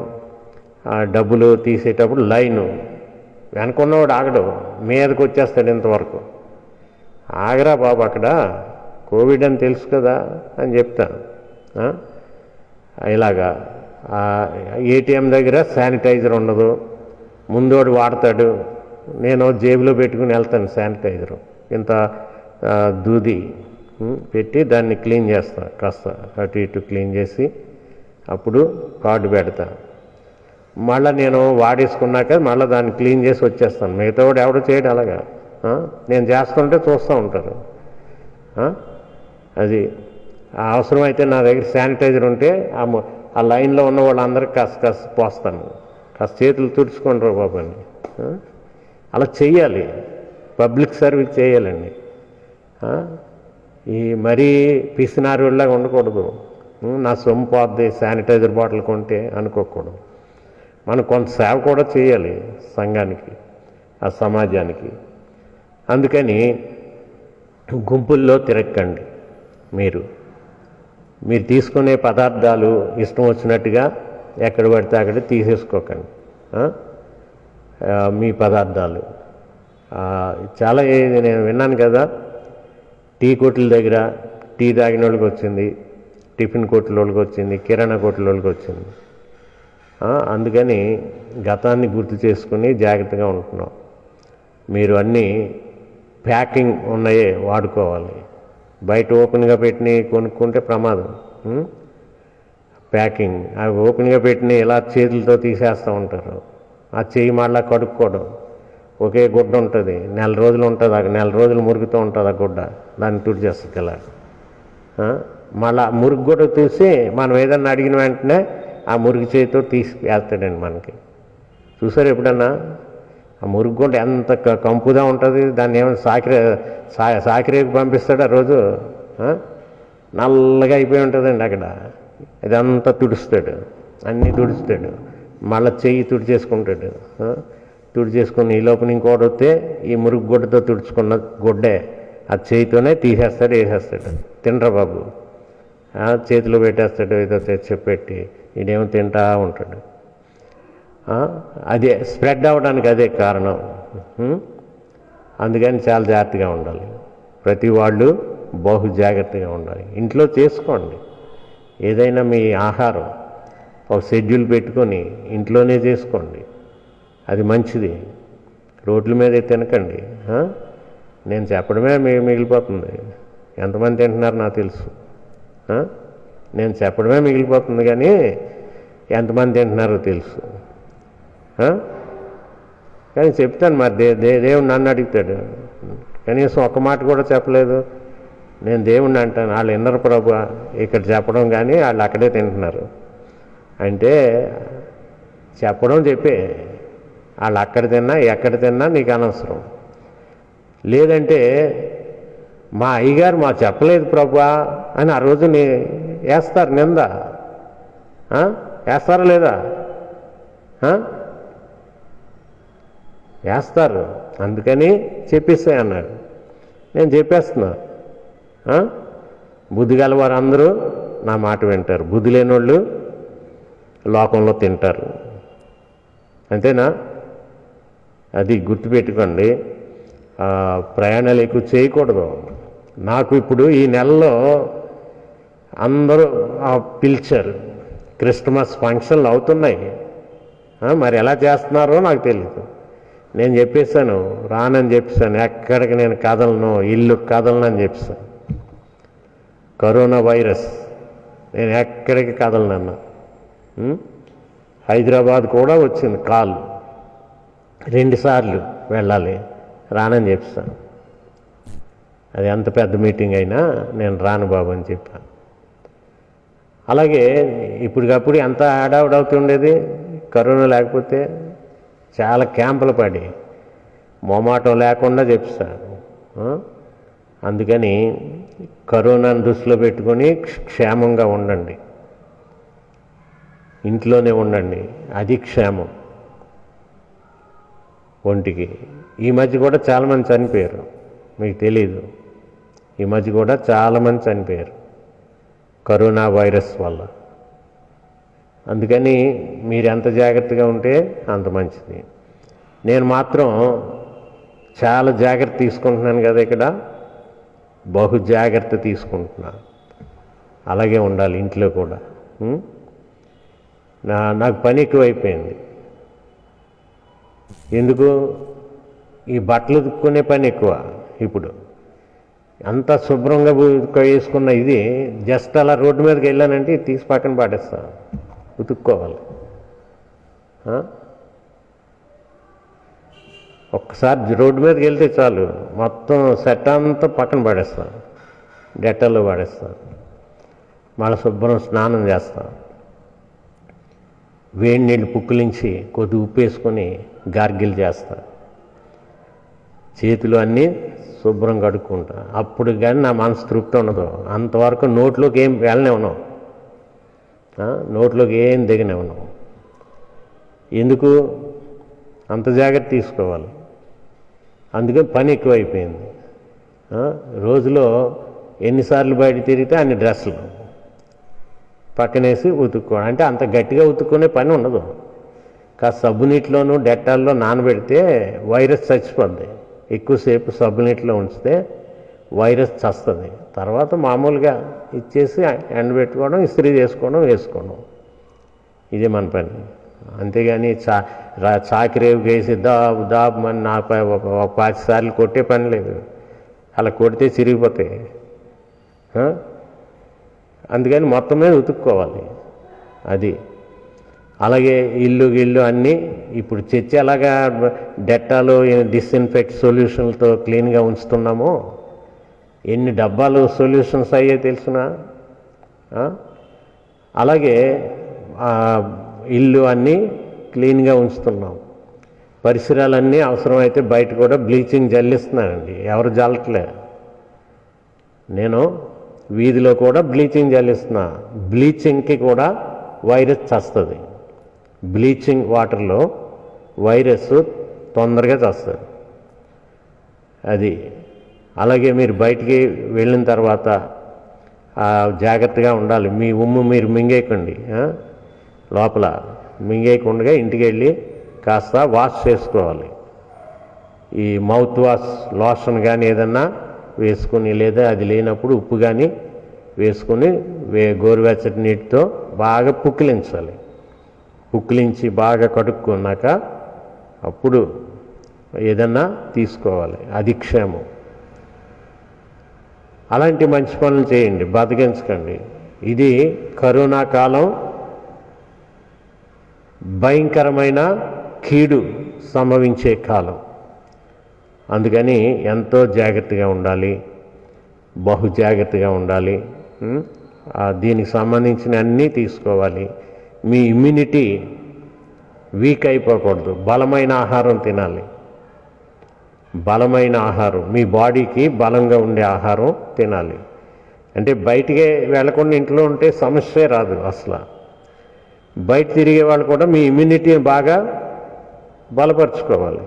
డబ్బులు తీసేటప్పుడు లైను, వెనుకున్నవాడు ఆగడు, మీదకి వచ్చేస్తాడు. ఇంతవరకు ఆగరా బాబు, అక్కడ కోవిడ్ అని తెలుసు కదా అని చెప్తాను. ఇలాగా ఏటీఎం దగ్గర శానిటైజర్ ఉండదు, ముందోడు వాడతాడు, నేను జేబులో పెట్టుకుని వెళ్తాను శానిటైజరు, ఇంత దూది పెట్టి దాన్ని క్లీన్ చేస్తాను, కాస్త అటు ఇటు క్లీన్ చేసి అప్పుడు కార్డు పెడతా. మళ్ళీ నేను వాడేసుకున్నాక మళ్ళీ దాన్ని క్లీన్ చేసి వచ్చేస్తాను. మిగతా వాడు ఎవడో చేయడు అలాగా. నేను చేస్తుంటే చూస్తూ ఉంటారు. అది అవసరమైతే నా దగ్గర శానిటైజర్ ఉంటే ఆ లైన్లో ఉన్న వాళ్ళందరికీ కాస్త పోస్తాను, కాస్త చేతులు తుడుచుకుంటారు బాబు అని. అలా చెయ్యాలి, పబ్లిక్ సర్వీస్ చేయాలండి. ఈ మరీ పిసినారులాగా ఉండకూడదు. నా సొమ్ము పోద్ది శానిటైజర్ బాటిల్ కొంటే అనుకోకూడదు. మనం కొంత సేవ కూడా చేయాలి సంఘానికి, ఆ సమాజానికి. అందుకని గుంపుల్లో తిరక్కండి. మీరు తీసుకునే పదార్థాలు ఇష్టం వచ్చినట్టుగా ఎక్కడ పడితే అక్కడ తీసేసుకోకండి. మీ పదార్థాలు చాలా నేను విన్నాను కదా, టీ కొట్ల దగ్గర టీ తాగిన వాళ్ళకి వచ్చింది, టిఫిన్ కొట్ల వాళ్ళకి వచ్చింది, కిరాణా కొట్ల వాళ్ళకి వచ్చింది. అందుకని గతాన్ని గుర్తు చేసుకుని జాగ్రత్తగా ఉంటున్నాం. మీరు అన్నీ ప్యాకింగ్ ఉన్నాయే వాడుకోవాలి. బయట ఓపెన్గా పెట్టిన కొనుక్కుంటే ప్రమాదం. ప్యాకింగ్ అవి ఓపెన్గా పెట్టిన ఇలా చేతులతో తీసేస్తూ ఉంటారు. ఆ చెయ్యి మళ్ళా కడుక్కోవడం, ఒకే గుడ్డ ఉంటుంది, నెల రోజులు ఉంటుంది, నెల రోజులు మురుగుతూ ఉంటుంది ఆ గుడ్డ, దాన్ని తుడిచేస్తుంది ఇలా. మళ్ళా మురుగు గుడ్డ చూసి మనం ఏదన్నా అడిగిన వెంటనే ఆ మురుగు చేతితో తీసి వేస్తాడండి మనకి. చూసారు ఎప్పుడన్నా? ఆ మురుగు గుడ్డ ఎంత కంపుగా ఉంటుంది, దాన్ని ఏమైనా సాకిరేకి పంపిస్తాడు ఆ రోజు, నల్లగా అయిపోయి ఉంటుందండి అక్కడ. ఇదంతా తుడుస్తాడు, అన్నీ తుడుస్తాడు, మళ్ళీ చెయ్యి తుడిచేసుకుంటాడు. తుడిచేసుకుని ఈ లోపల ఇంకోటి వస్తే ఈ మురుగు గుడ్డతో తుడుచుకున్న గుడ్డే ఆ చేయితోనే తీసేస్తాడు, వేసేస్తాడు. తినరా బాబు, చేతిలో పెట్టేస్తాడు, ఏదో తెచ్చిపెట్టి ఇదేమో తింటా ఉంటాడు. అదే స్ప్రెడ్ అవ్వడానికి అదే కారణం. అందుకని చాలా జాగ్రత్తగా ఉండాలి. ప్రతి వాళ్ళు బహు జాగ్రత్తగా ఉండాలి. ఇంట్లో చేసుకోండి ఏదైనా మీ ఆహారం, ఒక షెడ్యూల్ పెట్టుకొని ఇంట్లోనే చేసుకోండి, అది మంచిది. రోడ్ల మీద తినకండి. నేను చెప్పడమే మిగిలిపోతుంది. ఎంతమంది తింటున్నారు నాకు తెలుసు. నేను చెప్పడమే మిగిలిపోతుంది కానీ ఎంతమంది తింటున్నారో తెలుసు. కానీ చెప్తాను, మరి దేవుడు నన్ను అడుగుతాడు, కనీసం ఒక్క మాట కూడా చెప్పలేదు. నేను దేవుణ్ణి అంటాను, వాళ్ళు విన్నరు ప్రభు ఇక్కడ చెప్పడం, కానీ వాళ్ళు అక్కడే తింటున్నారు అంటే చెప్పడం చెప్పే, వాళ్ళు అక్కడ తిన్నా ఎక్కడ తిన్నా నీకు అనవసరం. లేదంటే మా అయ్యగారు మా చెప్పలేదు ప్రభా అని ఆ రోజు వేస్తారు నింద. వేస్తారా లేదా? వేస్తారు. అందుకని చెప్పేస్తాయి అన్నాడు. నేను చెప్పేస్తున్నా. బుద్ధి గలవారు అందరూ నా మాట వింటారు, బుద్ధి లేని వాళ్ళు లోకంలో తింటారు. అంతేనా? అది గుర్తుపెట్టుకోండి. ప్రయాణాలు ఎక్కువ చేయకూడదు. నాకు ఇప్పుడు ఈ నెలలో అందరూ పిలిచారు, క్రిస్మస్ ఫంక్షన్లు అవుతున్నాయి. మరి ఎలా చేస్తున్నారో నాకు తెలియదు. నేను చెప్పేశాను, రానని చెప్పేశాను, ఎక్కడికి నేను కదలను, ఇల్లు కదలను అని చెప్పేశాను. కరోనా వైరస్, నేను ఎక్కడికి కదలనన్నా. హైదరాబాద్ కూడా వచ్చింది కాల్, 2 సార్లు వెళ్ళాలి, రానని చెప్పాను. అది ఎంత పెద్ద మీటింగ్ అయినా నేను రాను బాబు అని చెప్పాను. అలాగే ఇప్పటికప్పుడు ఎంత హడావుడవుతుండేది కరోనా లేకపోతే. చాలా క్యాంపులు పడి మొమాటం లేకుండా చెప్తాను. అందుకని కరోనాను దృష్టిలో పెట్టుకొని క్షేమంగా ఉండండి. ఇంట్లోనే ఉండండి, అది క్షేమం ఒంటికి. ఈ మధ్య కూడా చాలామంది చనిపోయారు, మీకు తెలీదు. ఈ మధ్య కూడా చాలామంది చనిపోయారు కరోనా వైరస్ వల్ల. అందుకని మీరు ఎంత జాగ్రత్తగా ఉంటే అంత మంచిది. నేను మాత్రం చాలా జాగ్రత్త తీసుకుంటున్నాను కదా, ఇక్కడ బహు జాగ్రత్త తీసుకుంటున్నాను. అలాగే ఉండాలి ఇంట్లో కూడా. నాకు పని ఎక్కువైపోయింది. ఎందుకు? ఈ బట్టలు ఉతుక్కునే పని ఎక్కువ. ఇప్పుడు అంతా శుభ్రంగా వేసుకున్న ఇది జస్ట్ అలా రోడ్డు మీదకి వెళ్ళానంటే ఇది తీసి పక్కన పాడేస్తాను, ఉతుక్కోవాలి. ఒక్కసారి రోడ్డు మీదకి వెళ్తే చాలు, మొత్తం సెట్ అంతా పక్కన పడేస్తాను, డెటాల్లో పడేస్తాను. మళ్ళీ శుభ్రం స్నానం చేస్తాను, వేడి నీళ్ళు పుక్కిలించి కొద్ది ఉప్పు వేసుకొని గార్గిల్ చేస్తా, చేతులు అన్నీ శుభ్రం కడుక్కుంటా. అప్పుడు కానీ నా మనసు తృప్తి ఉండదు. అంతవరకు నోట్లోకి ఏం వెళ్ళనివ్వను, నోట్లోకి ఏం దిగనివ్వను. ఎందుకు? అంత జాగ్రత్త తీసుకోవాలి. అందుకే పని ఎక్కువైపోయింది. రోజులో ఎన్నిసార్లు బయట తిరిగితే అన్ని డ్రెస్సులు పక్కనేసి ఉతుక్కోవడం. అంటే అంత గట్టిగా ఉతుక్కునే పని ఉండదు. కాస్త సబ్బు నీటిలోనూ డెట్టాల్లో నానబెడితే వైరస్ చచ్చిపోద్ది. ఎక్కువసేపు సబ్బు నీటిలో ఉంచితే వైరస్ చస్తుంది. తర్వాత మామూలుగా ఇచ్చేసి ఎండబెట్టుకోవడం, ఇస్త్రీ చేసుకోవడం, వేసుకోవడం. ఇదే మన పని. అంతేగాని చాకిరేవు వేసి దాబు అని నా 5 సార్లు కొట్టే పని లేదు. అలా కొడితే చిరిగిపోతాయి. అందుకని మొత్తం మీద ఉతుక్కోవాలి. అది అలాగే ఇల్లు అన్నీ ఇప్పుడు చర్చి అలాగా డెట్టాలు డిస్ఇన్ఫెక్ట్ సొల్యూషన్లతో క్లీన్గా ఉంచుతున్నామో ఎన్ని డబ్బాలు సొల్యూషన్స్ అయ్యే తెలుసునా. అలాగే ఇల్లు అన్నీ క్లీన్గా ఉంచుతున్నాం. పరిసరాలన్నీ అవసరమైతే బయట కూడా బ్లీచింగ్ జల్లిస్తున్నానండి. ఎవరు జల్లట్లే. నేను వీధిలో కూడా బ్లీచింగ్ జల్లిస్తున్నా. బ్లీచింగ్కి కూడా వైరస్ చస్తుంది. బ్లీచింగ్ వాటర్లో వైరస్ తొందరగా చస్తుంది. అది అలాగే మీరు బయటికి వెళ్ళిన తర్వాత జాగ్రత్తగా ఉండాలి. మీ ఉమ్ము మీరు మింగేయకండి. లోపల మింగేయకుండా ఇంటికి వెళ్ళి కాస్త వాష్ చేసుకోవాలి. ఈ మౌత్ వాష్ లోషన్ కానీ ఏదన్నా వేసుకుని, లేదా అది లేనప్పుడు ఉప్పు కానీ వేసుకుని గోరువెచ్చటి నీటితో బాగా పుక్కిలించాలి. పుక్కిలించి బాగా కడుక్కున్నాక అప్పుడు ఏదన్నా తీసుకోవాలి. అది క్షేమం. అలాంటి మంచి పనులు చేయండి, బతికించకండి. ఇది కరోనా కాలం భయంకరమైన కీడు సంభవించే కాలం. అందుకని ఎంతో జాగ్రత్తగా ఉండాలి, బహు జాగ్రత్తగా ఉండాలి. దీనికి సంబంధించిన అన్నీ తీసుకోవాలి. మీ ఇమ్యూనిటీ వీక్ అయిపోకూడదు. బలమైన ఆహారం తినాలి. బలమైన ఆహారం, మీ బాడీకి బలంగా ఉండే ఆహారం తినాలి. అంటే బయటికే వెళ్లకుండా ఇంట్లో ఉంటే సమస్యే రాదు అసలు. బయట తిరిగే వాళ్ళు కూడా మీ ఇమ్యూనిటీని బాగా బలపరుచుకోవాలి.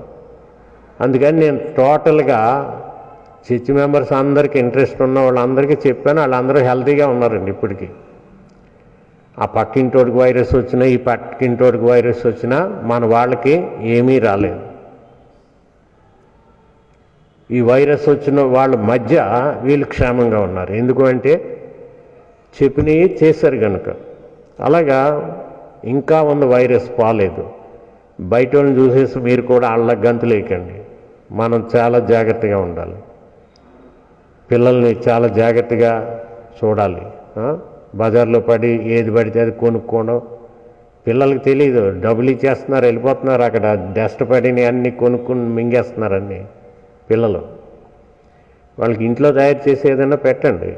అందుకని నేను టోటల్గా చర్చ్ మెంబర్స్ అందరికీ ఇంట్రెస్ట్ ఉన్న వాళ్ళందరికీ చెప్పాను. వాళ్ళందరూ హెల్తీగా ఉన్నారండి ఇప్పటికీ. ఆ పక్కింటోడికి వైరస్ వచ్చినా, ఈ పక్కింటోడికి వైరస్ వచ్చినా మన వాళ్ళకి ఏమీ రాలేదు. ఈ వైరస్ వచ్చిన వాళ్ళ మధ్య వీళ్ళు క్షేమంగా ఉన్నారు. ఎందుకంటే చెప్పినవి చేశారు కనుక. అలాగా ఇంకా ఉన్న వైరస్ పోలేదు. బయట వాళ్ళని చూసేసి మీరు కూడా అళ్ళ గంతులేకండి. మనం చాలా జాగ్రత్తగా ఉండాలి. పిల్లల్ని చాలా జాగ్రత్తగా చూడాలి. బజార్లో పడి ఏది పడితే అది కొనుక్కోవడం. పిల్లలకి తెలియదు, డబ్బులు ఇచ్చేస్తున్నారు, వెళ్ళిపోతున్నారు. అక్కడ డస్ట్ పడిని అన్నీ కొనుక్కుని మింగేస్తున్నారన్నీ పిల్లలు. వాళ్ళకి ఇంట్లో తయారు చేసి ఏదైనా పెట్టండి,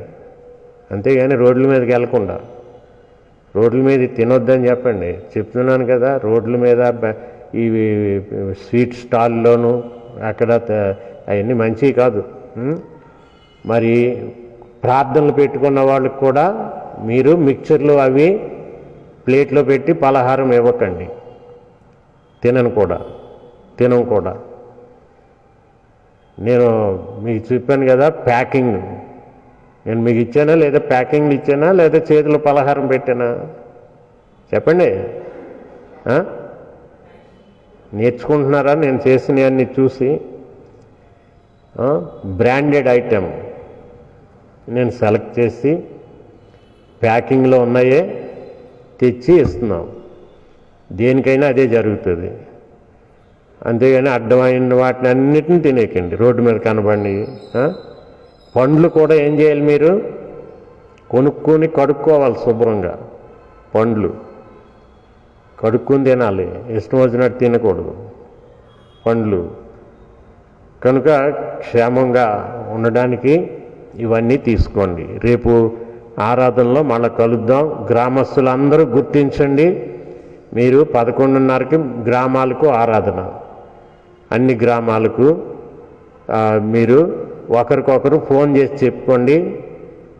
అంతేగాని రోడ్ల మీదకి వెళ్ళకుండా. రోడ్ల మీద తినొద్దని చెప్పండి. చెప్తున్నాను కదా, రోడ్ల మీద ఇవి స్వీట్ స్టాల్లోనూ అక్కడ అవన్నీ మంచివి కాదు. మరి ప్రార్థనలు పెట్టుకున్న వాళ్ళకి కూడా మీరు మిక్చర్లు అవి ప్లేట్లో పెట్టి పలహారం ఇవ్వకండి. తినం కూడా. నేను మీకు చెప్పాను కదా, ప్యాకింగ్ నేను మీకు ఇచ్చానా లేదా, ప్యాకింగ్లు ఇచ్చానా లేదా చేతిలో పలహారం పెట్టానా? చెప్పండి. నేర్చుకుంటున్నారా నేను చేసినవన్నీ చూసి? బ్రాండెడ్ ఐటెం నేను సెలెక్ట్ చేసి ప్యాకింగ్లో ఉన్నాయే తెచ్చి ఇస్తున్నాం. దేనికైనా అదే జరుగుతుంది. అంతేగాని అడ్డమైన వాటిని అన్నిటిని తినేకండి, రోడ్డు మీద కనబడి. పండ్లు కూడా ఏం చేయాలి, మీరు కొనుక్కొని కడుక్కోవాలి శుభ్రంగా. పండ్లు కడుక్కొని తినాలి, ఇష్టం వచ్చినట్టు తినకూడదు పండ్లు. కనుక క్షేమంగా ఉండడానికి ఇవన్నీ తీసుకోండి. రేపు ఆరాధనలో మళ్ళీ కలుద్దాం. గ్రామస్తులందరూ గుర్తించండి, మీరు 11:30కి గ్రామాలకు ఆరాధన. అన్ని గ్రామాలకు మీరు ఒకరికొకరు ఫోన్ చేసి చెప్పుకోండి,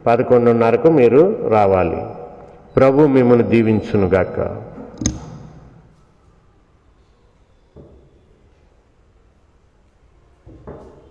11:30కు మీరు రావాలి. ప్రభు మిమ్మల్ని దీవించునుగాక.